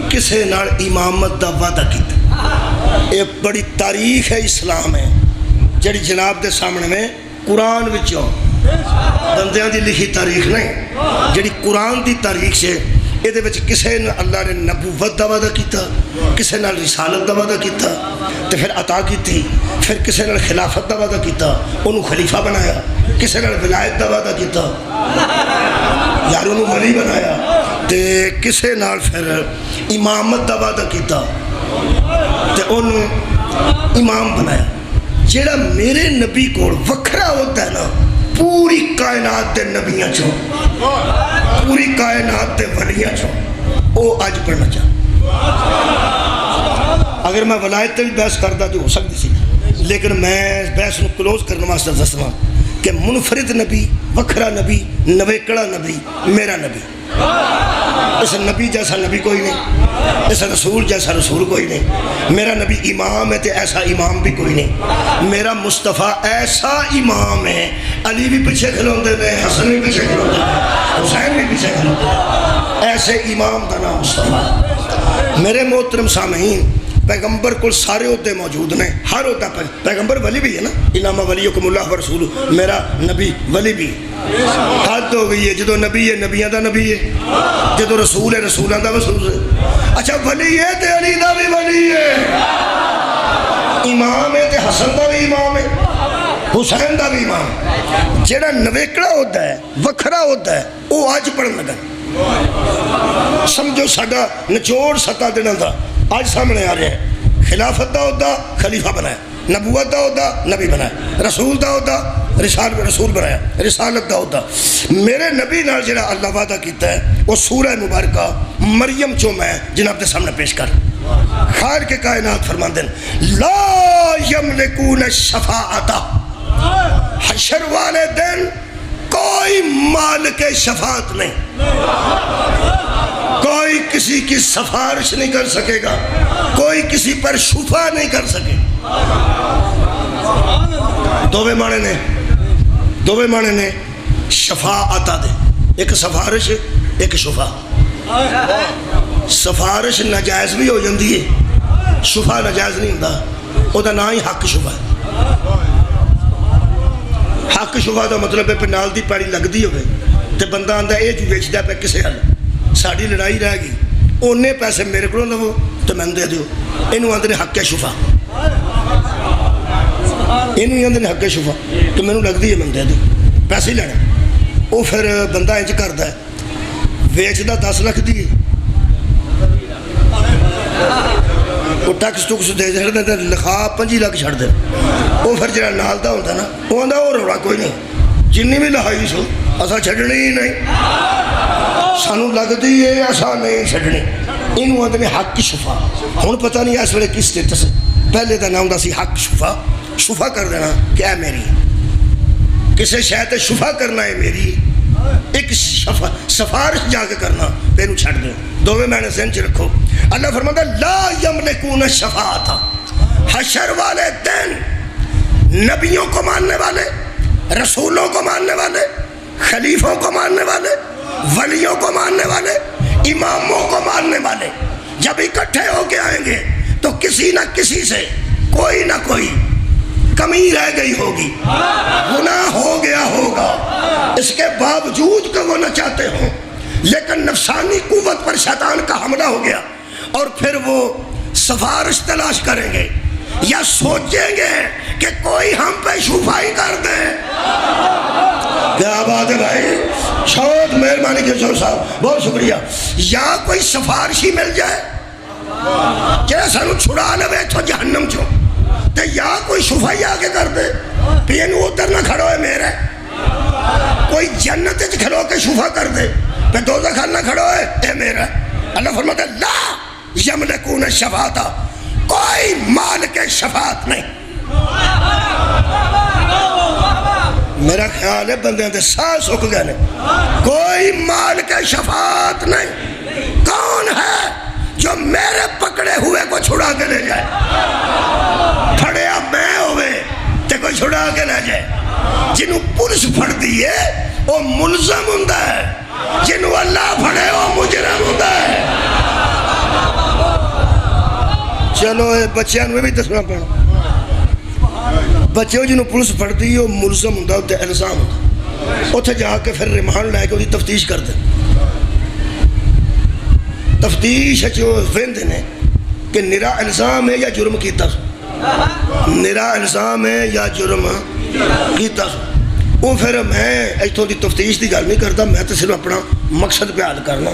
کسے نال امامت دا وعدہ کیتا ایک بڑی تاریخ ہے اسلام ہے جڑی جناب دے سامنے میں قرآن وچوں بندیاں دی لکھی تاریخ نہیں جڑی قرآن دی تاریخ سے یہ دے وچ کسے نے اللہ نے نبوت دا وعدہ کیتا کسے نال رسالت دا وعدہ کیتا تے پھر عطا کیتی پھر کسے نال خلافت دا وعدہ کیتا انہوں خلیفہ بنایا کسے نال ولایت دا وعدہ کیتا یار انہوں ولی بنایا تے کسے نال پھر امامت دا وعدہ کیتا تے انہوں امام بنایا جیڑا میرے نبی کو وکھرا ہوتا ہے نا پوری کائنات دے نبیاں چھو پوری کائنات دے ولیاں چھو او آج پڑھنا چاہ اگر میں ولایت بھی بحث کرتا تو ہو سکتی سی لیکن میں بحث نو کلوز کرنے واسطے دسنا کہ منفرد نبی، وکھرا نبی، نویکڑا نبی میرا نبی. اس نبی جیسا نبی کوئی نہیں، اس رسول جیسا رسول کوئی نہیں. میرا نبی امام ہے تو ایسا امام بھی کوئی نہیں. میرا مصطفیٰ ایسا امام ہے، علی بھی پیچھے کھلوندے نے، حسن بھی پیچھے کھلوندے نے، حسین بھی پیچھے کھلوندے نے. ایسے امام دا نام مصطفیٰ. میرے محترم سامعین، پیغمبر کو سارے عہدے موجود نے، ہر عہدہ پیغمبر ولی بھی ہے نا، انما ولیکم اللہ ورسولہ، میرا نبی ولی بھی. حد ہو گئی ہے، جدو نبی ہے نبیاں دا نبی ہے، جدو رسول ہے رسولاں دا رسول ہے. اچھا ولی ہے تے علی دا بھی ولی ہے، امام ہے تے حسن دا بھی امام ہے، حسین دا بھی امام. جیڑا نویکڑا ہوتا ہے، وکھرا ہوتا ہے، وہ آج پڑھن لگا. سمجھو ساڈا نچوڑ 7 دنوں دا آج سامنے آ رہا ہے. خلافت دا عہدہ خلیفہ بنایا، نبوت دا عہدہ نبی بنایا، رسول دا عہدہ رسول بنایا، رسالت دا عہدہ. میرے نبی نال جڑا اللہ وعدہ کیتا ہے وہ سورہ مبارکہ مریم چوں میں جناب دے سامنے پیش کر. خالق کے کائنات فرماندے ہیں لا یملکون الشفاعۃ، حشر والے دن کوئی مالک شفاعت نہیں، کوئی کسی کی سفارش نہیں کر سکے گا، کوئی کسی پر شفا نہیں کر سکے. دوویں معنی نے شفاعت دے، ایک سفارش ایک شفا. سفارش ناجائز بھی ہو جاندی ہے، شفا ناجائز نہیں ہوندا، او دا نام ہی حق شفا ہے. حق شفا دا مطلب ہے پہ نال دی پیڑی لگ دی ہوئے تے بندہ آندہ اے جو بیچ دیا پہ کسے حل ساڑھی لڑائی رہ گئی، اونے پیسے میرے کو لو تو میں دے دیو. انہوں آندے حق شفا، انہوں آندے حق شفا تو میں لگ دی ہے میں دے دیو پیسے ہی لینا. وہ پھر بندہ انج کردا ہے، ویچ دا 10 لاکھ دی وہ ٹیکس ٹکس دے دے لکھا 25 لاکھ چھڑ دے. وہ پھر جڑا نال دا ہوتا نا وہ آندا وہ روڑا کوئی نہیں، جنی بھی لہائی سو اسا چھڈنی ہی نہیں، سانو لگدی ہے اسا نہیں چھڈنی. اینوں آندے نے حق شفا. ہن پتہ نہیں اس ویلے کس سٹیٹس ہے. پہلے دا نام دا سی حق شفا، شفا کر دینا کہ اے میری، کسے شے تے شفا کرنا ہے میری، ایک سفارش جا کے کرنا تینوں چھڑ دے. دوویں معنی ذہن چ رکھو. اللہ فرماتا ہے لا یملکون الشفاعۃ، حشر والے دن نبیوں کو ماننے والے، رسولوں کو ماننے والے، خلیفوں کو ماننے والے، ولیوں کو ماننے والے، اماموں کو ماننے والے جب اکٹھے ہو کے آئیں گے تو کسی نہ کسی سے کوئی نہ کوئی کمی رہ گئی ہوگی، گناہ ہو گیا ہوگا. اس کے باوجود کہ وہ نہ چاہتے ہوں، لیکن نفسانی قوت پر شیطان کا حملہ ہو گیا اور پھر وہ سفارش تلاش کریں گے یا سوچیں گے کہ کوئی ہم پہ شفائی کر دے. کیا بات ہے بھائی، بہت مہربانی کے شور صاحب، بہت شکریہ. یا کوئی سفارشی مل جائے کہ سانو چھڑا لے تو جہنم چوں، تے یا کوئی شفائی آگے کر دے پین ادھر نہ کھڑو ہے میرے، کوئی جنت چ کھڑو کے شفا کر دے پہ دوزخ نہ کھڑو ہے اے میرا. اللہ فرماتا ہے لا یملکون الشفاعۃ، کوئی مالک شفاعت نہیں. میرا خیال ہے بندے دے ساہ سک گئے نے. کوئی مالک شفاعت نہیں. کون ہے جو میرے پکڑے ہوئے کو چھڑا کے لے جائے؟ پھڑیا میں ہوئے تے کوئی چھڑا کے لے جائے. جنہوں پولیس پھڑ دیئے وہ ملزم ہوندہ ہے، جنہوں اللہ پھڑے وہ مجرم ہوندہ ہے. چلو بچیاں نوے بھی دسنا پڑھا. بچے جنہوں پولیس پھڑ دیئے وہ ملزم ہوندہ ہوتے الزام ہوندہ، اتھے جا کے پھر ریمانڈ لائے کے وہ تفتیش کر دیں. تفتیش جو ویندے نے کہ نرا الزام ہے یا جرم کیتا سو، نرا الزام ہے یا جرم کیتا سو. وہ پھر میں ایتھوں دی تفتیش دی گل نہیں کرتا، میں تو صرف اپنا مقصد پہ حل کرنا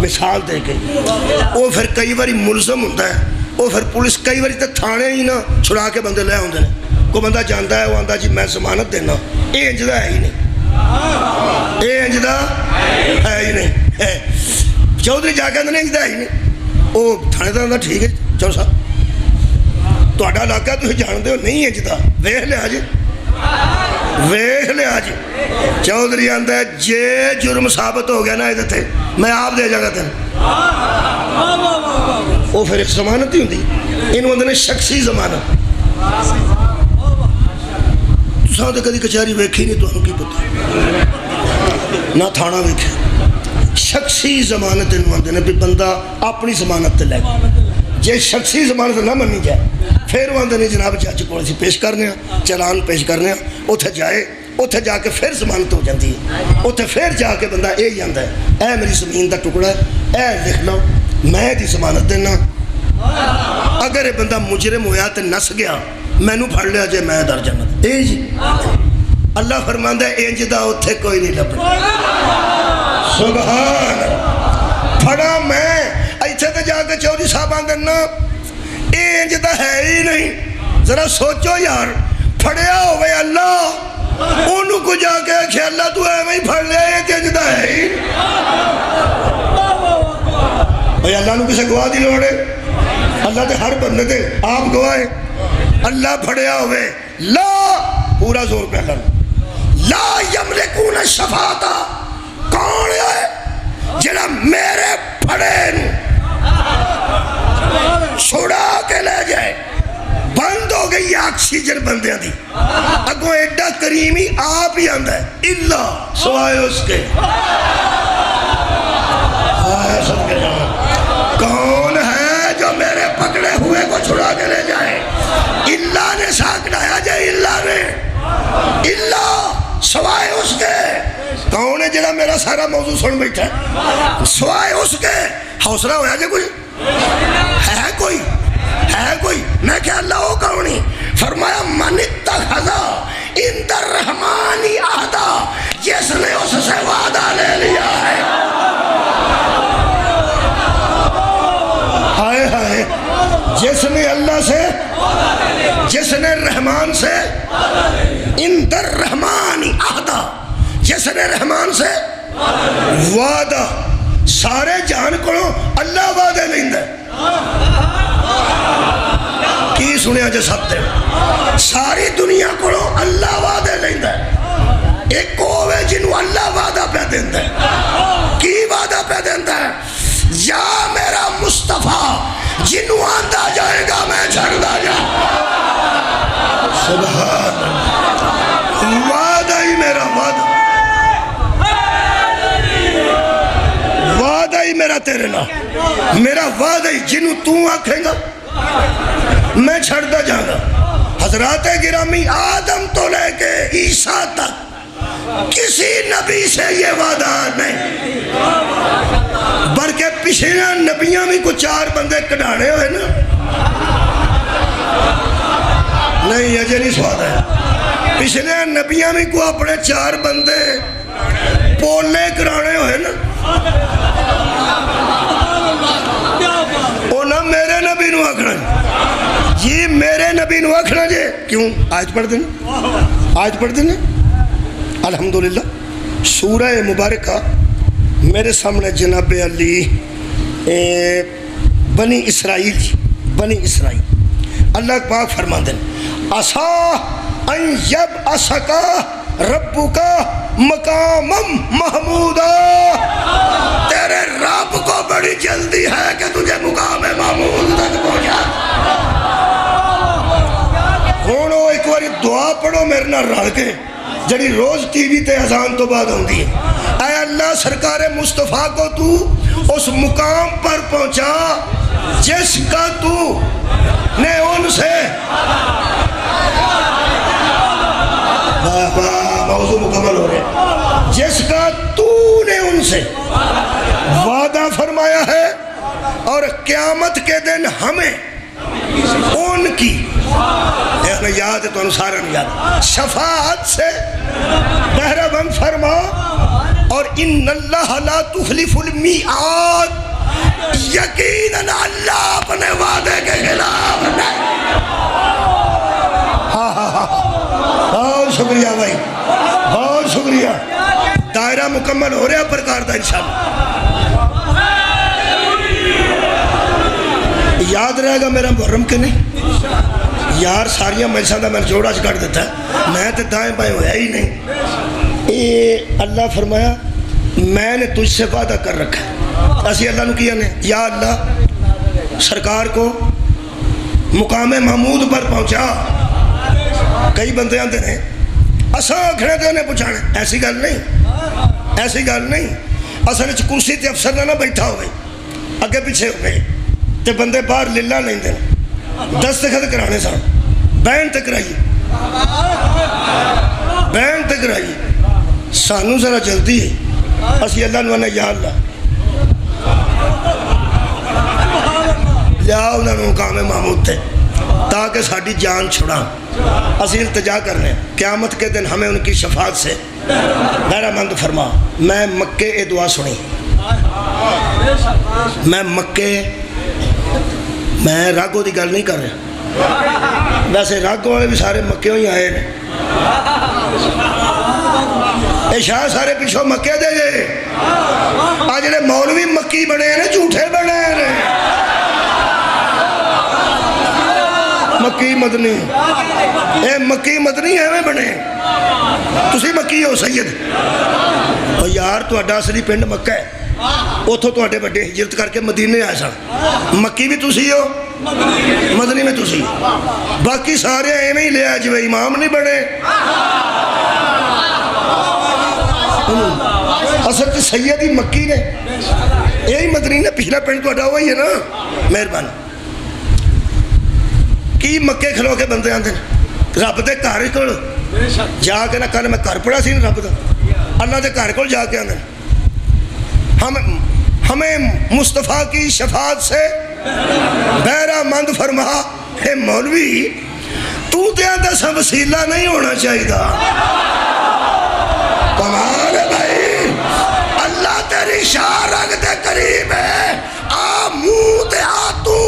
مثال دے کے. وہ پھر کئی باری ملزم ہوتا ہے، وہ پھر پولیس کئی باری تو تھانے ہی نہ چھڑا کے بندے لے آتے ہیں. کوئی بندہ جانتا ہے وہ آتا جی میں ضمانت دینا، یہ انجدہ ہے ہی نہیں، یہ انجدہ ہے ہی نہیں. چودھری جا کے نہیں انجدہ ہے ہی نہیں. وہ تھانے دار آتا ٹھیک ہے چلو صاحب تہاڈا علاقہ تسی جانتے ہو نہیں انجدہ، ویکھ لیا جی ویخ لیا جی چودھری آندا ہے جے جرم ثابت ہو گیا نا یہ تے میں آپ دے جاگا تین وہ پھر ایک ضمانت ہی ہوندی انہوں اندر نے شخصی ضمانت تساں تے کدی کچہری ویکھی نہیں تو کی پتہ نہ تھانہ ویکھے شخصی ضمانت انہوں اندر نے بھی بندہ اپنی ضمانت تے لے جے شخصی ضمانت نہ منی جائے پھر وہ اندر نہیں جناب جج کو اسی پیش کرنے چلان پیش کرنے اتھے جائے اتھے جا کے پھر ضمانت ہو جاتی ہے اتھے پھر جا کے بندہ اے جاندا ہے اے میری زمین دا ٹکڑا ہے اے لکھ لو میں دی ضمانت دینا اگر یہ بندہ مجرم ہویا تے نس گیا میں نو پھڑ لیا جے میں در جنت اے جی اللہ فرماندا ہے انج دا اتھے کوئی نہیں لبنا سبحان پھڑا میں ایتھے تے جا کے چودھری صاحب آندے نا انج دا ہے ہی نہیں ذرا سوچو یار پھڑیا ہوئے اللہ انہوں کو جا کے کہ اللہ تو ہے میں پھڑ لیا یہ انج دا ہے ہی بھئی اللہ نو کسے گواہ دی لوڑے اللہ تے ہر بندے تے آپ گواہ اللہ پھڑیا ہوئے لا پورا زور پہ اللہ لا یملکون الشفاعۃ کون ہے جنہا میرے پھڑے نو چھوڑا کے لے جائے بند ہو گئی آکسیجن بندیاں دی اگو ایڈا کریمی آپ ہی آندہ ہے اللہ سوائے اس کے کون ہے جو میرے پکڑے ہوئے کو چھڑا کے لے جائے اللہ نے ساکھ ڈایا جائے اللہ نے اللہ سوائے اس کے کون ہے جڑا میرا سارا موضوع سن بیٹھا ہے سوائے اس کے حوصلہ ہویا جائے کوئی ہے کوئی میں کہ اللہ ہو کونی فرمایا من اتخذا عند الرحمن عہدا جس نے اس سے وعدہ لے لیا ہے ہائے ہائے جس نے اللہ سے جس نے رحمان سے عند الرحمن عہدا جس نے رحمان سے وعدہ سارے جان کو اللہ وعدے لیندے کی سنیا جے سب ساری دنیا کو اللہ وعدے لیندے ایک کووے جنہوں اللہ وعدہ پہ دیندے کی وعدہ پہ دیندے یا میرا مصطفیٰ جنہوں آندہ جائے گا میں چھڑدا جا سبحان وعدہ ہی میرا وعدہ وعدہ ہی میرا تیرے نا میرا وعدہ ہی جنہوں تو آکھیں گا میں چھڑتا جاؤں گا حضرات گرامی آدم تو لے کے عیسیٰ تک کسی نبی سے یہ وعدہ نہیں بلکہ پچھلے نبیوں میں کچھ 4 بندے کڑھانے ہوئے نا نہیں یہ نہیں سواد ہے پچھلے نبیوں میں کو اپنے 4 بندے پولے کرانے ہوئے نا اونا میرے نبی نو آکھنا جی میرے نبی نو آکھنا جی کیوں آیت پڑھ دینا الحمدللہ سورہ مبارکہ میرے سامنے جناب علی بنی اسرائیل اللہ پاک فرما دیں عسا ان یبعثکا ربکا مقامم محمودا تیرے رب کو بڑی جلدی ہے کہ تجھے مقام محمود تک پہنچا ہونو ایک باری دعا پڑھو میرے نہ رڑ کے جڑی روز ٹی وی تے اذان تو بعد ہوندی ہے اے اللہ سرکار مصطفیٰ کو تو اس مقام پر پہنچا جس کا تو نے ان سے موضوع مکمل ہو رہے جس کا تو نے ان سے وعدہ فرمایا ہے اور قیامت کے دن ہمیں ان کی یاد ہے تو انسارا نہیں یاد شفاعت سے بہربند فرما اور ان اللہ لا تخلف المیعاد یقیناً اللہ اپنے وعدے کے خلاف نہیں بہت شکریہ بھائی بہت شکریہ دائرہ مکمل ہو رہا پرکار دا انشاءاللہ یاد رہے گا میرا محرم کے نہیں یار ساریا مجلساں دا میں جوڑا چ کٹ دیتا میں تو دائیں بائیں ہویا ہی نہیں. یہ اللہ فرمایا میں نے تجھ سے وعدہ کر رکھا ہے. اسی اللہ نو کیا نے یا اللہ سرکار کو مقام محمود پر پہنچا. کئی بندے آتے ہیں اساں آکھنے تے انہیں پہنچانا. ایسی گل نہیں, ایسی گل نہیں. اصل کرسی تے افسر نہ بیٹھا ہوئے اگے پیچھے ہو گئے تے بندے باہر للہ نہیں دیں دستخط کرانے سن بین تے کرائیے بین تے کرائیے. سانو ذرا جلدی ہے. اسی اللہ نو نے یا اللہ لیا انہوں نے مقام محمود تے تاکہ ساڑی جان چھڑا. اسی التجا کرنے قیامت کے دن ہمیں ان کی شفاعت سے میرا مند فرما. میں مکے اے دعا سنی, میں مکے میں راگو دی گل نہیں کر رہا. ویسے راگو والے بھی سارے مکیوں ہی آئے ہیں. اے شاہ سارے پیچھوں مکے دے گئے. آج جڑے مولوی مکی بنے ہیں جھوٹے بنے ہیں. مکی مدنی اے مکی مدنی ایویں بنے. تسی مکی ہو سید اور یار تہاڈا اصلی پنڈ مکہ ہے. اتھوں تہاڈے بڑے ہجرت کر کے مدینے آئے سن. مکی بھی تسی ہو مدنی میں تسی. باقی سارے ایویں ہی لیا جی امام نہیں بنے. اصل تو سید ہی مکی نے یہی مدنی نے. پچھلا پنڈ تہاڈا وہی ہے نا. مہربانی کی مکے کھلو کے بندے آتے ہیں رب دے گھر کول جا کے نہ. کل میں گھر پڑھا سی رب دا اللہ دے گھر کول جا کے آتے ہیں ہمیں مصطفیٰ کی شفاعت سے بہرہ مند فرما. اے مولوی تو تے آدھا سا وسیلہ نہیں ہونا چاہیے. کمال ہے بھائی. اللہ تیری شاہ رنگ دے قریب ہے. آ منہ تے آ تو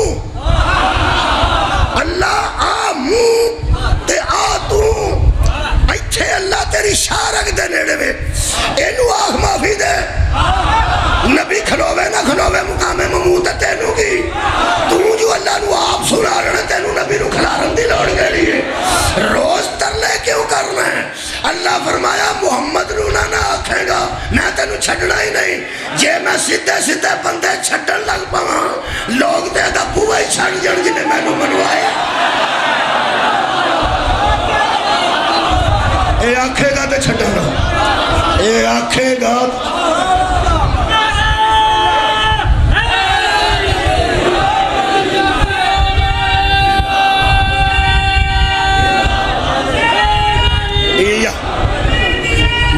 اللہ آ منہ تے آ تو ایتھے اللہ تیری شاہ رنگ دے نیڑے میں. اینو آخ معافی دے. نبی کھلوے نہ کھلوے مقام محمود تینوں کی تو جو اللہ نو آپ سنا رہے تینوں نبی نو کھلارن دی لوڑ کے لیے روز ترلے کیوں کرنا ہے. اللہ فرمایا محمد نو نہ آکھے گا میں تینوں چھڑنا ہی نہیں. جے میں سیدھے سیدھے بندے چھڑن لگ پاواں لوگ تے دا بوئے چھڑ جن جنہیں میں نو منوایا. اے آکھے گا تے چھڑن گا. اے آکھے گا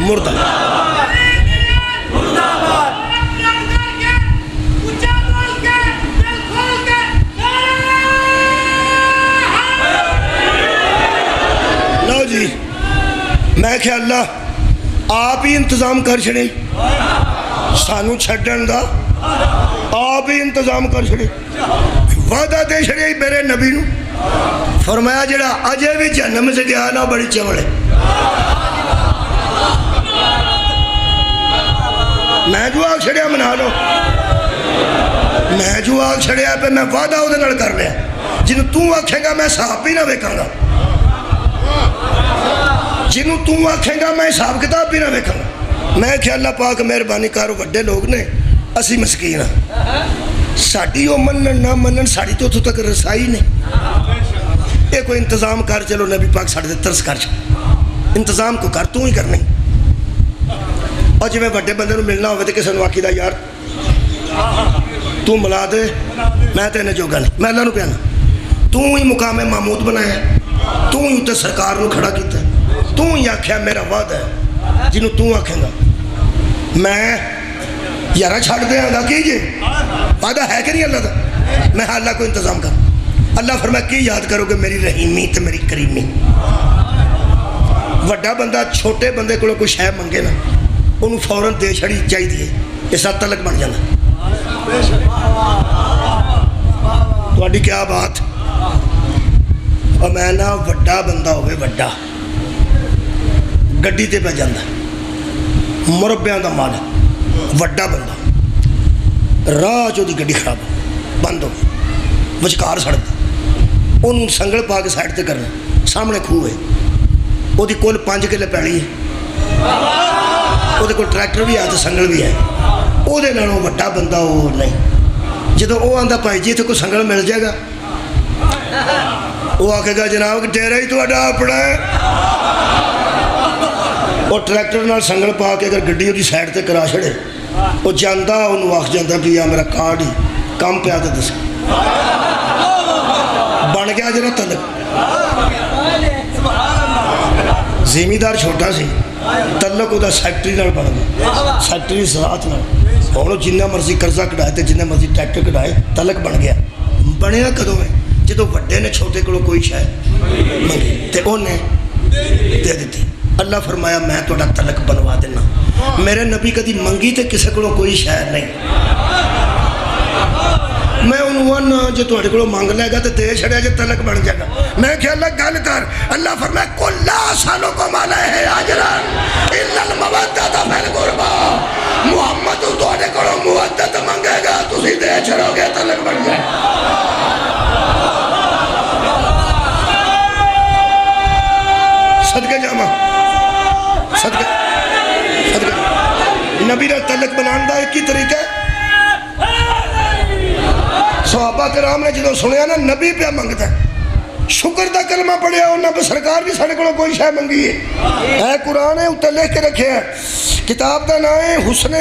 مردہ لو جی میں کہ اللہ آپ ہی انتظام کر چھڑے سانو چھڑن دا. آپ ہی انتظام کر چھڑے. وعدہ دے چھڑے میرے نبی نو فرمایا جڑا اجے بھی جہنم سے گیا نا بڑی چوڑے. میں جو آگ چھڑیا منا لو. میں جو آگ چھڑیا پہ میں وعدہ ہو دے نڑ کر لیا جنہوں تو آکھیں گا میں صاحب بھی نہ بیکھاں گا. جنہوں تو آکھیں گا میں حساب کتاب بھی نہ بیکھاں گا. میں کہ اللہ پاک مہربانی کارو بڑے لوگ نے اسی مسکین ہاں. ساڑی وہ منن نہ منن ساڑی تو تک رسائی نہیں. یہ کوئی انتظام کر چلو نبی پاک ساڑھے دے ترس کر چلو. انتظام کو کر تو ہی کرنا ہی. اور جی میں بڑے بندے نو ملنا ہوئے تھے کسی نو آکی دا یار تو ملا دے میں تے انہیں جوگا نہیں. میں اللہ نو پیانا تو ہی مقام محمود بنایا تو ہی تے سرکار نو کھڑا کیتا تو ہی آکھیا میرا وعدہ ہے جنہوں تو آکھیں گا میں یارہ چھاڑ دے آگا کیجئے. وعدہ ہے کہ نہیں اللہ دا. میں اللہ کو انتظام کر. اللہ فرمایا کی یاد کرو کہ میری رحیمی تے میری کریمی. وڈا بندہ چھوٹے بندے کو کوئی شے منگے نا انہوں فوراں دے چھڑی چاہی دیئے. اس حد تلک بن جانا. تو اڈی کیا بات. اور میں نا وڈا بندہ ہوئے وڈا گڈی تے پہ جاندہ مربیاں دا مال وڈا بندہ راہ جو دی گڈی خراب بند ہو وچکار سڑک انہوں سنگل پا کے سائڈ تے کرنا، سامنے کھو ہے، وہ دی کل 5 کلے پیلی ہے، وہ دے کول ٹریکٹر بھی ہے تو سنگل بھی ہے، وہ دے نالوں وڈا بندہ وہ نہیں۔ جدو وہ آندا بھائی جی اتنے کوئی سنگل مل جائے گا، وہ آکھے گا جناب ڈیرا ہی تو اپنا ہے۔ اور ٹریکٹر نال سنگل پا کے اگر گڈی وہ سائڈ تے کرا چھڑے، وہ جانا انہوں آخ جانا بھی آ میرا کارڈ ہی کم پیا تو دس بن گیا جنا تلک۔ زمیندار چھوٹا سی، تلک وہ سیکٹری نال بن گیا، سیکٹری ساتھ نال ہوں جنہ مرضی قرضہ کٹائے تو جنہ مرضی ٹریکٹر کٹائے، تلک بن گیا۔ بنیا کدوں ہے جدو وڈے نے چھوٹے کو کوئی شاید منگی تو انہیں دے دیتی۔ اللہ فرمایا میں تھوڑا تلک بنوا دینا۔ میرے نبی کدی منگی تے کسے کو کوئی شاید نہیں۔ میں انہوں جو تھوڑے کو مانگ لے گا تو دے چھڑیا جو تلک بن جائے گا۔ میں کہ اللہ گل کر، اللہ فرمایا کل لا سالوں کو مالا ہے آجران الا المودۃ فی القربی۔ محمد تھوڑے کو مودت منگے گا تسی دے چھڑو گے تلک بن جائے۔ صدقے جامع صدقے نبی نے تلک بنان دا ایک ہی طریقہ ہے۔ صحابہ کرام نے جدو سنیا نا نبی پہ منگتا ہے، شکر دا کلمہ پڑھیا انہاں پہ سرکار بھی سارے کو کوئی شے منگی ہے۔ قرآن ہے اتنے لکھ کے رکھے ہیں، کتاب دا نام ہے حسن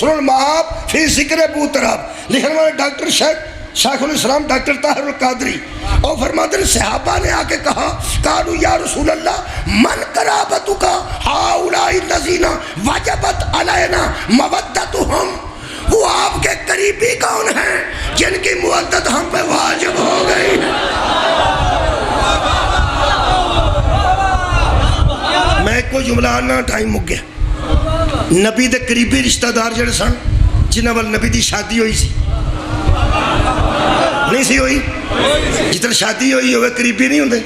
المآب فی ذکر بوتراب، لکھنے والے ڈاکٹر شیخ الاسلام ڈاکٹر طاہر القادری۔ اور فرماتے ہیں صحابہ نے آ کے کہا قالوا یا رسول اللہ من قرابتک ہؤلاء الذین وجبت علینا مودتہم، وہ آپ کے قریبی کون ہیں جن کی مودت ہم پہ واجب ہو گئی ہے۔ میں کوئی جملہ آنا ٹائم مک گیا۔ نبی دے قریبی رشتہ دار جڑے سن جنہاں وال نبی دی شادی ہوئی سی نہیں سی ہوئی، جتنے شادی ہوئی ہوئے قریبی نہیں ہوندے،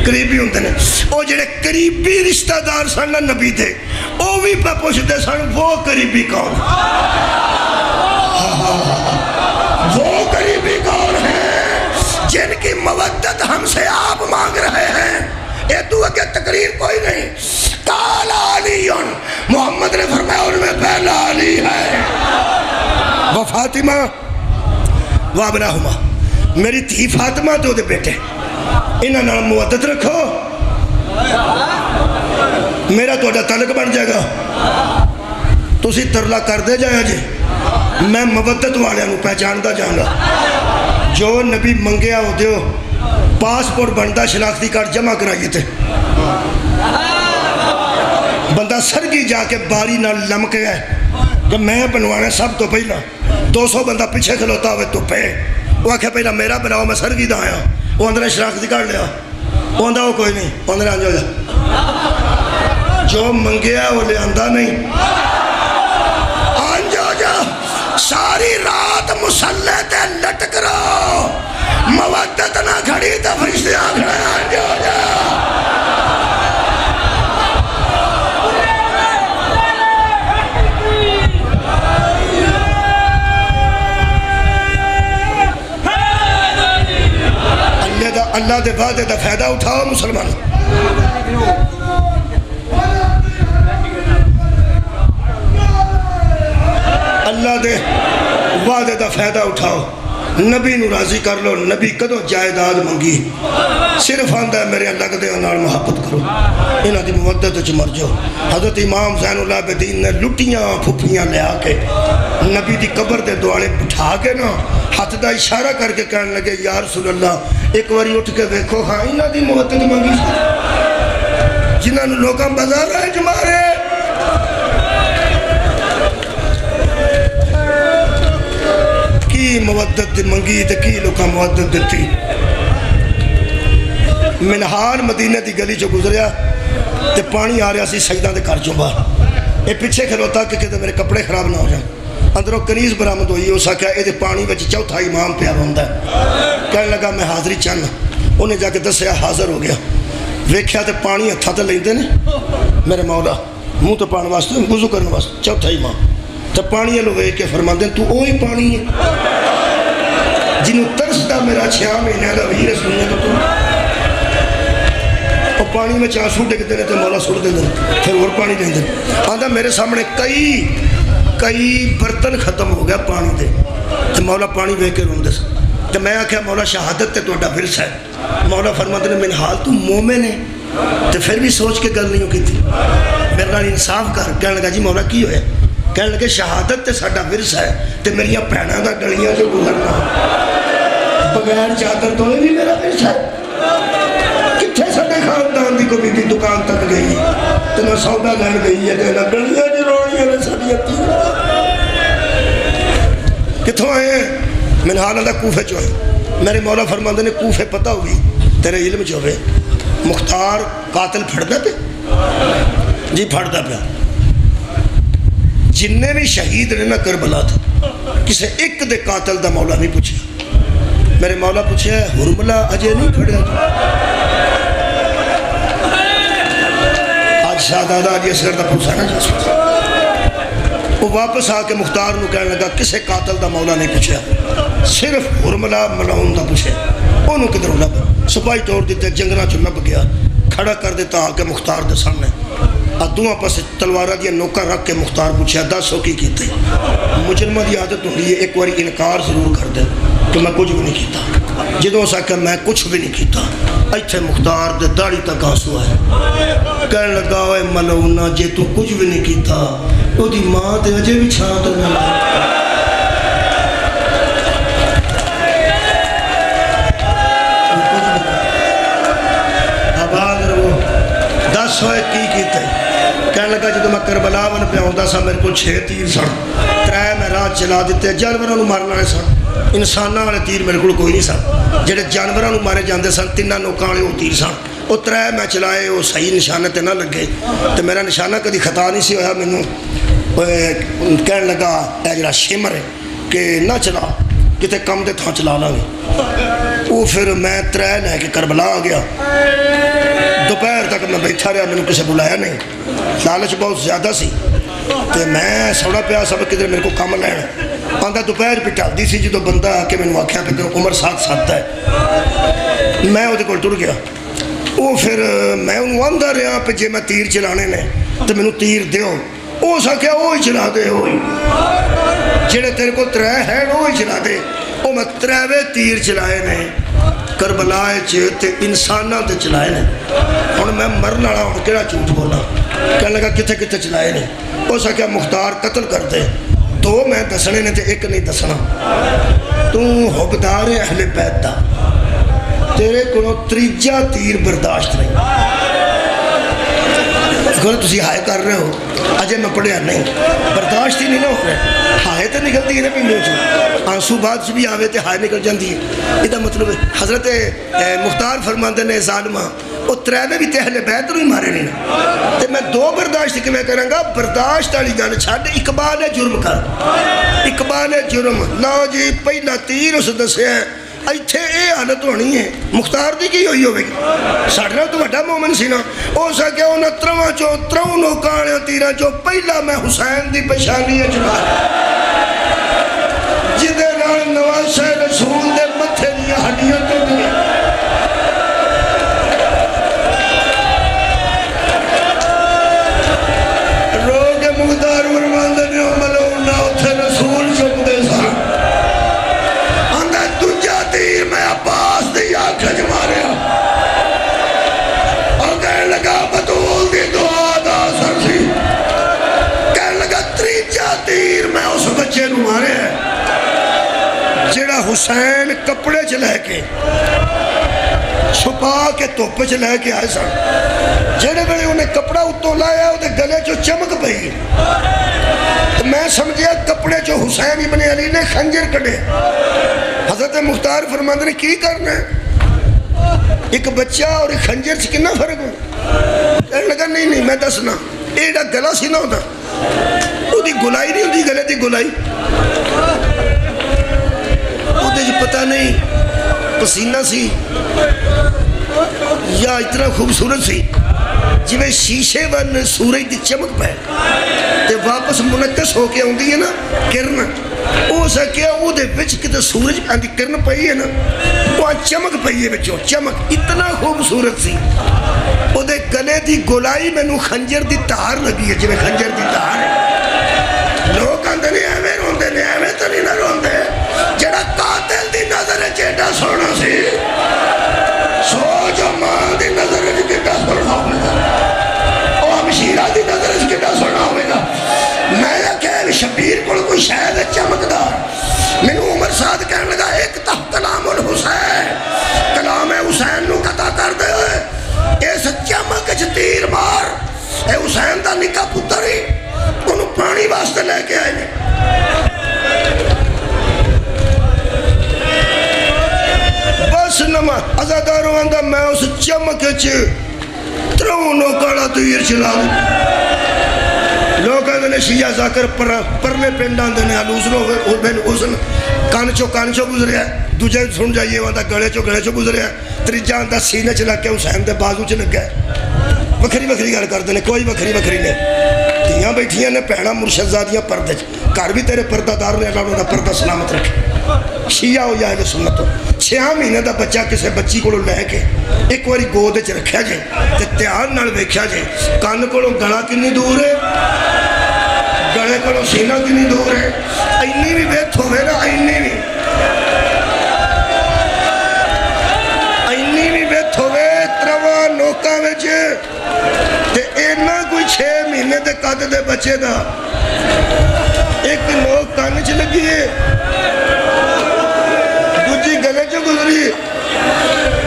قریبی ہوندے نے۔ وہ جڑے قریبی رشتہ دار سن نبی دے وہ بھی پہ پوچھتے سن وہ قریبی کون، وہ قریبی کون ہیں جن کی مودت ہم سے آپ مانگ رہے ہیں۔ یہ تو اگے تقریر کوئی نہیں۔ قال علی، محمد نے فرمایا ان میں پہلا علی ہے، وہ فاطمہ وہ ابناہما، میری تھی فاطمہ تو دے بیٹے، انہاں نال مودت رکھو، میرا توڑا تعلق بن جائے گا۔ تسی ترلا کر دے جائے جی، میں مودت والے نو پہچاندہ جاؤں گا۔ جو نبی منگیا ہو دیو، پاسپورٹ بندہ شناختی کارڈ جمع کرائیے تھے، بندہ سرگی جا کے باری نہ لمکے ہے کہ میں بنوانا سب تو پہلا 200 بندہ پیچھے کھلوتا ہوئے تو پہ وہ آکھے پہلا میرا بناؤ میں سرگی دا آیا، وہ اندر شناختی کارڈ لیا، وہ اندر وہ کوئی نہیں، وہ اندر آنجو جا، جو منگیا وہ لے اندہ نہیں، آنجو جا، ساری رات مسلح تے لٹک رہو، مودت نہ کھڑی تا فرشتے آنکھڑا آنجو جا۔ اللہ دے وعدے دا فائدہ اٹھاؤ مسلمان، اللہ دے وعدے دا فائدہ اٹھاؤ، نبی نو راضی کر لو۔ نبی کدو جائیداد منگی، صرف آندہ ہے میرے اللہ کے نال محبت کرو، انہاں دی مودت وچ مر جاؤ۔ حضرت امام زین العابدین نے لٹیاں پھپھیاں لے آ کے نبی دی قبر دے دوالے بٹھا کے نا ہاتھ دا اشارہ کر کے کہنے لگے یا رسول اللہ ایک واری اٹھ کے دیکھو، ہاں انہاں دی مودت منگی جنہاں نو لوکاں بازار آئے جمارے۔ کی مودت منگی تے کی لوکاں مودت دیتی۔ منہار مدینہ دی گلی جو گزریا تے پانی آ رہا سی سجدہ دے گھر چوں باہر، اے پیچھے کھلوتا کہ کہتے میرے کپڑے خراب نہ ہو جائیں، اندروں کنیز برآمد ہوئی، اس آکھیا اے دے پانی وچ چوتھا امام پیا روندا ہے۔ کہنے لگا میں حاضری چاہنا، انہیں جا کے دسیا حاضر ہو گیا، ویکھیا تے پانی ہتھاں تے لیندے نے میرے مولا منہ تو پان واسطے وضو کرنے واسطے، چوتھا امام تے پانی لو ویکھ کے فرماندے تو وہی پانی ہے جنوں ترس دا میرا 6 مہینے کا ویر سننے تو وہ پانی میں آنسو ڈگتے ہیں تو مولا سٹ دیں پھر اور پانی دیں آتا میرے سامنے کئی برتن ختم ہو گیا پانی دے تو مولا پانی وے کے روندے سن تو میں آخیا مولا شہادت تے تہاڈا ورثہ ہے مولا فرماتے نے من حال تو مومن ہے تو پھر بھی سوچ کے گل نہیں کی تھی میرے نال انصاف کر کہنے لگا جی مولا کی ہویا کہنے لگے شہادت تے ساڈا ورثہ ہے تے میری بھیناں دا گلیاں جو گزرنا بغیر چادر تو بھی میرا ورثہ ہے کتنے ساڈے خاندان دی کوئی بھی دکان تک گئی تو نہ سودا لین گئی ہے تے نہ گلیاں جو روڑیاں نے ساڈیاں کتھوں آئے ہیں من حال اللہ کوفے چو ہے میرے مولا فرماندے نے کوفے پتہ ہوگی تیرے علم جو ہے مختار قاتل پھڑدا پہ جی پھڑدا پہ جننے بھی شہید نے نہ کربلا تھا کسے ایک دے قاتل دا مولا نہیں پوچھا میرے مولا پوچھا ہے ہرملا اجے نہیں پھڑیا تو آج شہزادہ علی اصغر دا پوچھا نا جس وہ واپس آ کے مختار نو کہنے لگا کسے قاتل دا مولا نہیں پوچھا صرف ہرملا ملعون دا پوچھے انہوں کدھر لب سپاہی توڑ دیتے جنگنا چ لب گیا کھڑا کر دیتا آ کے مختار دے سامنے دونوں پاس تلوارہ دیا نوکا رکھ کے مختار پوچھا 10 کی کیتے مجرمہ دی عادت ہوتی ہے ایک باری انکار ضرور کر دے کہ میں کچھ بھی نہیں کیتا جدوں سا کہ میں کچھ بھی نہیں کیتا ایتھے مختار دے داڑھی تک آنسو ہے کہنے لگا اوے ملعونا جے تو کچھ بھی نہیں کیتا او دی ماں تے اجے بھی چھاں تو نہ کی کیتے کہنے لگا جدو میں کربلا ون پہ آؤں سا میرے کو 6 تیر سن 3 میں رات چلا دیتے جانوروں مارن والے سن انسانوں والے تیر میرے کو کوئی نہیں سن جڑے جانوروں مارے جاندے سن 3 نوکاں والے وہ تیر سن وہ 3 میں چلائے وہ صحیح نشانے تے نہ لگے تو میرا نشانہ کدی خطا نہیں سی ہویا مینوں کہنے لگا اے جڑا شمر ہے کہ نہ چلا کتے کم دے تھاں چلا لاں گے وہ پھر میں 3 لے کے کربلا آ گیا دوپہر تک میں بیٹھا رہا میں نے کسے بلایا نہیں لالچ بہت زیادہ سی تو میں سوڑا پیا سب کدھر میرے کو کام لینا آندا دوپہر پہ ٹلدی سی جدو بندہ آ کے میں نے آخیا پہ عمر 7 ہے میں وہ کول ٹر گیا وہ پھر میں انہوں آندا رہا پہ جے میں تیر چلانے نے تو میں تیر دیو وہ سکیا وہی چلا دے وہی جڑے تیرے کو 3 ہیں وہی چلا دے وہ میں 3 تیر چلائے نے کربلا تے انساناں تے چلائے نے ہن میں مرن والا ہن کیڑا جھوٹ بولا کہنے لگا کتھے کتھے چلائے نے ہو سکیا مختار قتل کر دے 2 میں دسنے نے تے 1 نہیں دسنا تو حقدار اہل بیت دا تیرے کو 3 تیر برداشت نہیں اگر تسی ہائے کر رہے ہو اجے میں پڑھیا نہیں برداشت ہی نہیں نہ ہو رہے ہائے تو نکلتی ہے نا پیندے چ آنسو بعد بھی آوے تے ہائے نکل جاندی ہے یہ مطلب حضرت مختار فرماندے نے ظالمہ وہ 3 بھی تے اہل بیت نوں ہی مارے نہیں تے میں 2 برداشت کیویں کراں گا برداشت والی گل چھڈ اقبال جرم کر اقبال جرم لو جی پہلا تیر اس دسیا ایتھے اے حالت ہونی ہے مختار دی کی ہوئی ہوگی ساڈے نال تو وڈا مومن سی نا ہو سکیا انہاں 3 چوں 3 نوکاں والے تیراں چوں پہلا میں حسین دی پیشانی چلا جدے نال نواسے رسول دے متھے دیاں ہڈیاں ٹوٹ گئیں رو کے مختار فرماندے نے ملعونا اوتھے رسول چکدے سن آندا دوجا تیر میں عباس دی آنکھ وچ ماریا اور کہنے لگا بطول دی دعا دا اثر سی کہنے لگا 3 تیر میں اس بچے نوں ماریا جڑا حسین کپڑے چ لے کے چھپا کے دھوپ چ لے کے آئے سن جڑے ویلے انہیں کپڑا اتوں لایا وہ گلے چو چمک پئی میں سمجھیا کپڑے چو حسین ابن علی نے خنجر کڈے حضرت مختار فرماندے نے کی کرنا ہے ایک بچہ اور ایک خنجر سے کتنا فرق ہو کہنے لگا نہیں میں دسنا ایڈا گلا سی نہ ہوتا وہ دی گلائی نہیں ہوتی گلے دی گلائی وہ دی پتہ نہیں پسینہ سی یا اتنا خوبصورت سی جی میں شیشے ون سورج دی چمک پہ تے واپس منکس ہو کے آن دی ہے نا کرن ہو سکیا وہ کتے سورج کی کرن پئی ہے نا وہ چمک پئی ہے بچوں چمک اتنا خوبصورت سی وہ گلے دی گولائی مینوں خنجر دی تار لگی ہے جی خنجر دی تار ہے لوگ آندے نے ایویں روندے نے ایویں تو نہیں نہ روندے جڑا قاتل دی نظر چیٹا سونا سی سو جو ماں دی نظر چیٹا سونا ہوگا او ہمشیرہ دی نظر چیٹا سونا ہوگا میں کہ شبیر کو کوئی شاید چمکدار منو عمر سعد کہنے لگا ایک تہ کلام الحسین کلام حسین نو قطع کر دے ہوئے اس چمک تیر مار اے حسین دا نکا پتر ہی انہوں پانی واسطے لے کے آئے نے بس نما ازاداروں اندہ میں اس چمک ترونوں کڑا تیر چلا دوں لوگ آدھے نے شیعہ زاکر پرلے پینڈان دینے آلوزنوں بین حسن کانچو گزریا ہے دوجہ سن جائیے وہاں دا گڑے چو گزریا ہے تریجہ اندہ سینے چلا کے حسین دے بازو چلک گئے وکھری گھر کر دینے کوئی وکھری نہیں دیاں بیٹھیاں نے پہنا مرشد زادیاں پردے کار بھی تیرے پردہ دار نے اللہ انہوں نے پردہ سلامت رکھے شیعہ ہو جائے سنتو 6 مہینے دا بچہ کسے بچی کو لے کے ایک واری گودے چ رکھیا جائے تے تیار نال ویکھیا جائے کان کو گلا کنی دور ہے گلے کو سینہ کنی دور ہے اینی بھی بیت ہوئے نا اینی بھی بیت ہوئے تروا نوکا ویچے تے اینا کوئی 6 مہینے دے قد دے بچے دا ایک نوک کان چ لگی ہے دوجی گلے چ گزری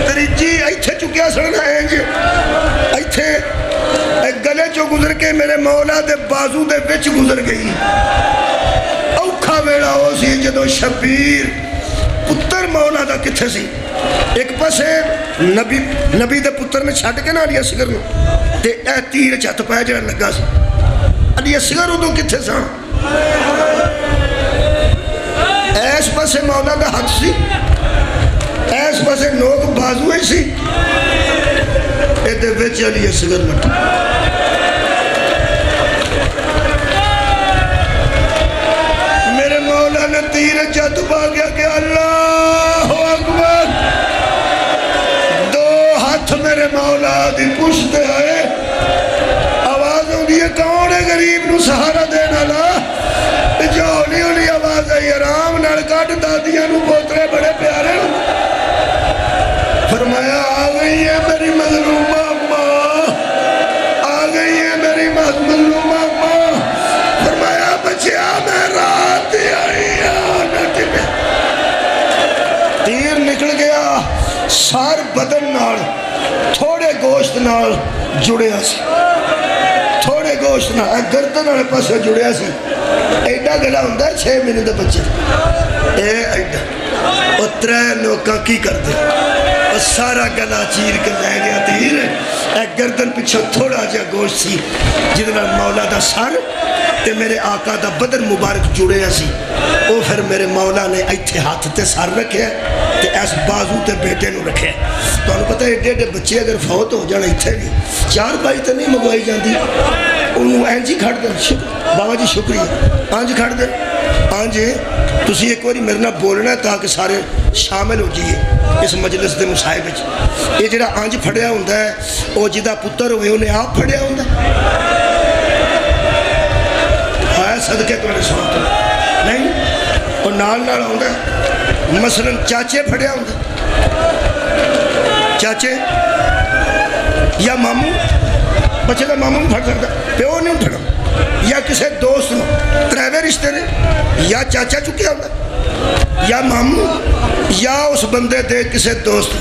تریجی ایتھے چکیا سڑنا ہے جی ایتھے گلے چو گزر کے میرے مولا دے بازو دے وچ گزر گئی اوکھا ویڑا ہو سی جدو شبیر پتر مولا دا کتھے سی ایک پاس نبی دے پتر نے چھٹ کے نا علی اصغر نو تے اے تیر چھت پایا جڑا لگا سی علی اصغر ادو کتھے سا ایس پاسے مولا دا ہاتھ سی ایس پاسے نوک بازو ہی سی اے دے وچ علی اصغر لٹا میرے مولا نے تیر جت پا گیا کہ اللہ اکبر 2 ہاتھ میرے مولا دی پشتے آئے آواز ہوں دیئے کون ہے غریب نو سہارا دینا لا جو ہولی آواز ہے رام نڑکاٹ دادیاں نو پوترے بڑے پیارے فرمایا آ گئی ہے میری مظلومہ ماں آ گئی ہے میری مظلومہ ماں فرمایا بچیا میں رات آئی تیر نکل گیا سار بدن نال تھوڑے گوشت نال جڑیا سی تھوڑے گوشت نال گردن والے پاسے جڑیا سی ایڈا گلا ہوندہ ہے 6 مہینے دے بچے اے ایڈا وہ 3 لوکاں کی کر دے وہ سارا گلا چیر کے لے گیا تیر اے گردن پچھو تھوڑا جا گوشت سی جدنا مولا دا سر تے میرے آقا دا بدن مبارک جڑے سی وہ پھر میرے مولا نے ایتھے ہاتھ تے سر رکھے تے ایس بازو تے بیٹے نو رکھے تو انہوں پتہ ہے ایڈے بچے اگر فوت ہو جانا ایتھے نہیں 4 بائی تے نہیں مگوائی جاندی انہوں اینجی کھڑ دیں بابا جی شکریہ آنج کھڑ دیں آنج تسی ایک واری میرے نہ بولنا ہے تاکہ سارے شامل ہو جائیے اس مجلس دے مصاحب یہ جڑا آنج پھڑیا ہوندہ ہے وہ جدہ پتر ہوئے انہیں آپ پھڑیا ہوندہ ہے صدقے تو نے سنتا نہیں اور نال ہوندہ ہے مثلا چاچے پھڑیا ہوندہ چاچے یا ماموں بچے دا ماموں پھڑ سکتا پیو نہیں پھڑا یا کسے دوست نو 3 رشتے نے یا چاچا چکیا ہوتا یا ماموں یا اس بندے دے کسے دوست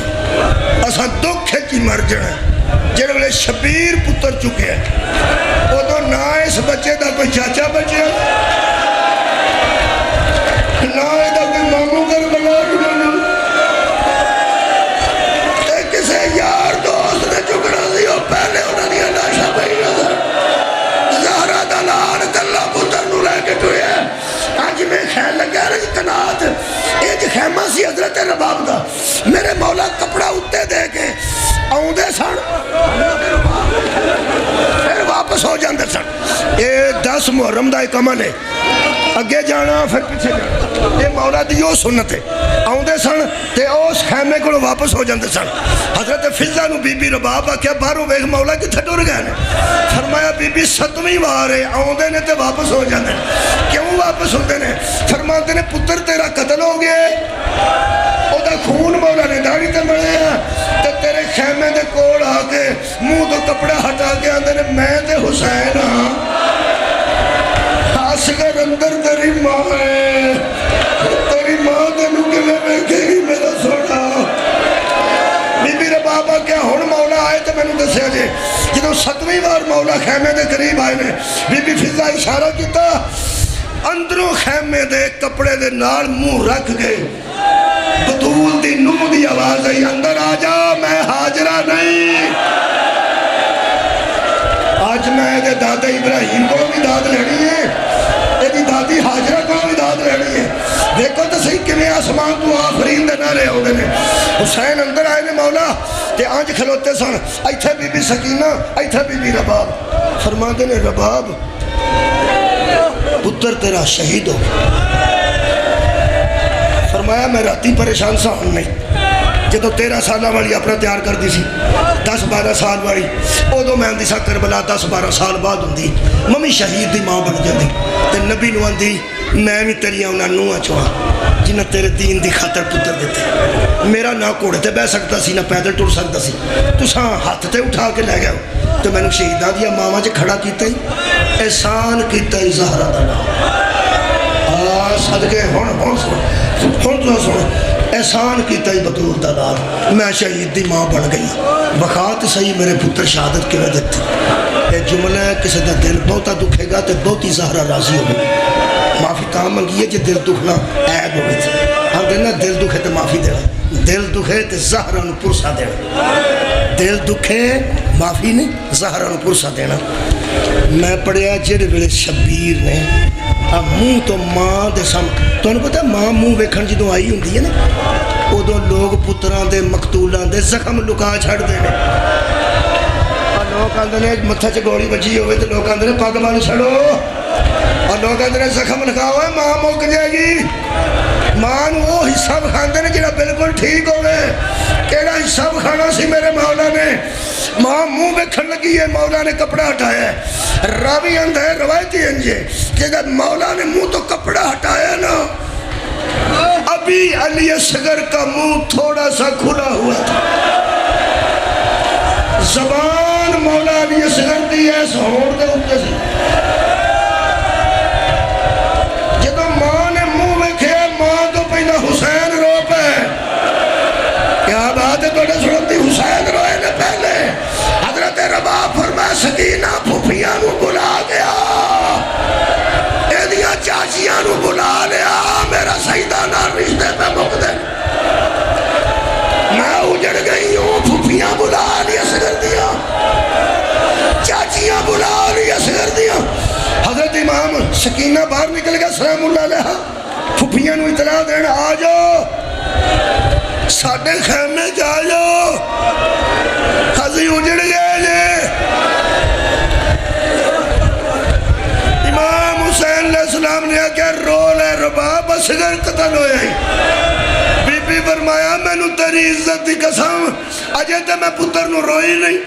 اسا دکھ ہے کی مر جانا جنہوں نے شبیر پتر چکے ہیں وہ تو نہ اس بچے دا کوئی چاچا بچے نہ دا کوئی ماموں کر بلا تے کسے یار دوست نے چکنا سی وہ پہلے انہوں نے لاشا پہی نظر زہرہ دلال کلا پتر نو لے کے ٹوئے آج میں خیال لگا رہی کنات ایج خیمہ سی حضرت رباب دا میرے مولا کپڑا اتے دے کے آؤں دے سان پھر واپس ہو جا جاندے سن. یہ 10 محرم دا ایک عمل ہے, اگے جانا پھر پیچھے جانا, یہ مولا دی وہ سنت ہے. آؤندے سن تے اس خیمے کو واپس ہو جاندے سن. حضرت فضہ نو بی بی رباب آکھیا باہروں ویکھ مولا کتھے ٹر گئے نے. فرمایا بی بی 7ویں وار ہے, آؤندے نے تے واپس ہو جاندے. کیوں واپس ہوندے نے؟ فرماندے نے پتر تیرا قتل ہو گیا, او دا خون مولا نے داڑھی تے ملیا, تے تیرے خیمے دے کول آ کے منہ تو کپڑا ہٹا کے آندے نے میں تے حسین ہاں, اصغر اندر تیری ماں ہے, تیری ماں تینوں کیویں ویکھے گی میرا سونا. بی بی رباب آکھیا ہن مولا آئے تے مینوں دسیا جے. جدوں 7ویں بار مولا خیمے دے قریب آئے نے, بی بی فضہ اشارہ کیتا, اندروں خیمے دے کپڑے دے نال منہ رکھ گئے. بطول دی نو دی آواز آئی, اندر آ جا میں حاجرہ نہیں. آج میں دے دادا ابراہیم کو بھی داد لینی ہے, تیری دادی حاجرہ کو بھی داد لینی ہے. دیکھو تو صحیح کمیں آسمان تو آفرین دے نہ رہے ہو گئے. حسین اندر آئے نے مولا تے آنج کھلوتے سن, ایتھے بی بی سکینہ, ایتھے بی بی رباب. فرما دے نے رباب پتر تیرا شہید ہو. فرمایا میں راتی پریشان سا ہوں نہیں, جدو 13 سالہ والی اپنا تیار کر دی سی, 10-12 سال والی ادو میں آندی سا کربلا 10-12 سال بعد ہوندی ممی شہید دی ماں بن جاندی. تے نبی نو آندی میں بھی تیریاں انہاں نوہاں چواں جنہاں تیرے دین دی خاطر پتر دیتے. میرا نہ گھوڑے تے بہ سکتا سی, نہ پیدل ٹر سکتا سی, تساں ہاتھ تے اٹھا کے لے گئے ہو. تو میں نے شہیداں دیا ماما چ کھڑا کیتا ہی, احسان کیتا ہی زہرا دا نام. صدقے ہن تو سن, احسان کیتا ہی بطول دا نام. میں شہید دی ماں بن گئی, بخات صحیح میرے پتر شہادت کیویں دتی. یہ جملہ ہے کسی دا دل بہتا دکھے گا تے بہتی زہرا راضی ہوگی. معافی تاں منگی ہے جی دل دکھنا عیب ہوگی تھی. ہم دینا دل دکھے تے معافی دینا, دل دکھے تے زہرا نو پرسا دینا. دل دکھے معافی نہیں, زہرا نو پرسا دینا. میں پڑھیا جڑے ویلے شبیر نے منہ تو ماں دے سام, تو انہوں پتا ماں منہ ویکھن جدوں آئی ہوندی ہے نا, ادو لوگ پتران دے مقتولان دے زخم لکا چھڑ دے نے. لوگ آندے نے متھا چ گولی بجی ہوئے تو لوگ آندے نے پگ بن چھڑو, اور لوگ آندے نے زخم لکا ہوئے ماں مک جائے گی. ماں نو وہ حصہ بکھاندے نے جڑا بالکل ٹھیک ہوئے. کیڑا حصہ بکھانا سی میرے مولا نے؟ ماں منہ ویکھن لگی ہے, مولا نے کپڑا ہٹایا ہے. راوی اندھا ہے روایتی انجے کہ اگر مولا نے منہ تو کپڑا ہٹایا نا, ابھی علی اصغر کا منہ تھوڑا سا کھلا ہوا تھا. زبان مولا علی اصغر دی ایس ہور دے اٹھتے سی. جدو ماں نے منہ ویکھے, ماں تو پہلا حسین رو پہ. کیا بات ہے توڑے سنتی, حسین روئے نے پہلے. حضرت رباب فرمایا سکینہ پھوپھیاں نو بلا گیا, ایدیاں چاچیاں نو بلا لیا, میرا سیدانہ رشتے پہ مقدر. میں اجڑ گئی ہوں, پھوپھیاں بلا لیا اصغر دیا, چاچیاں بلا لیا اصغر دیا. حضرت امام سکینہ باہر نکل گیا سلام اللہ علیہ, پھوپھیاں نو اطلاع دینا آ جاؤ ساڑھے خیمے جا جاؤ, حضی اجڑ گئے جے. امام حسین علیہ السلام نے کہا رو لے رباب اصغر قتل ہوئے ہی. بی بی فرمایا میں نو تیری عزت دی قسم اجے تے میں پتر نو روئی نہیں.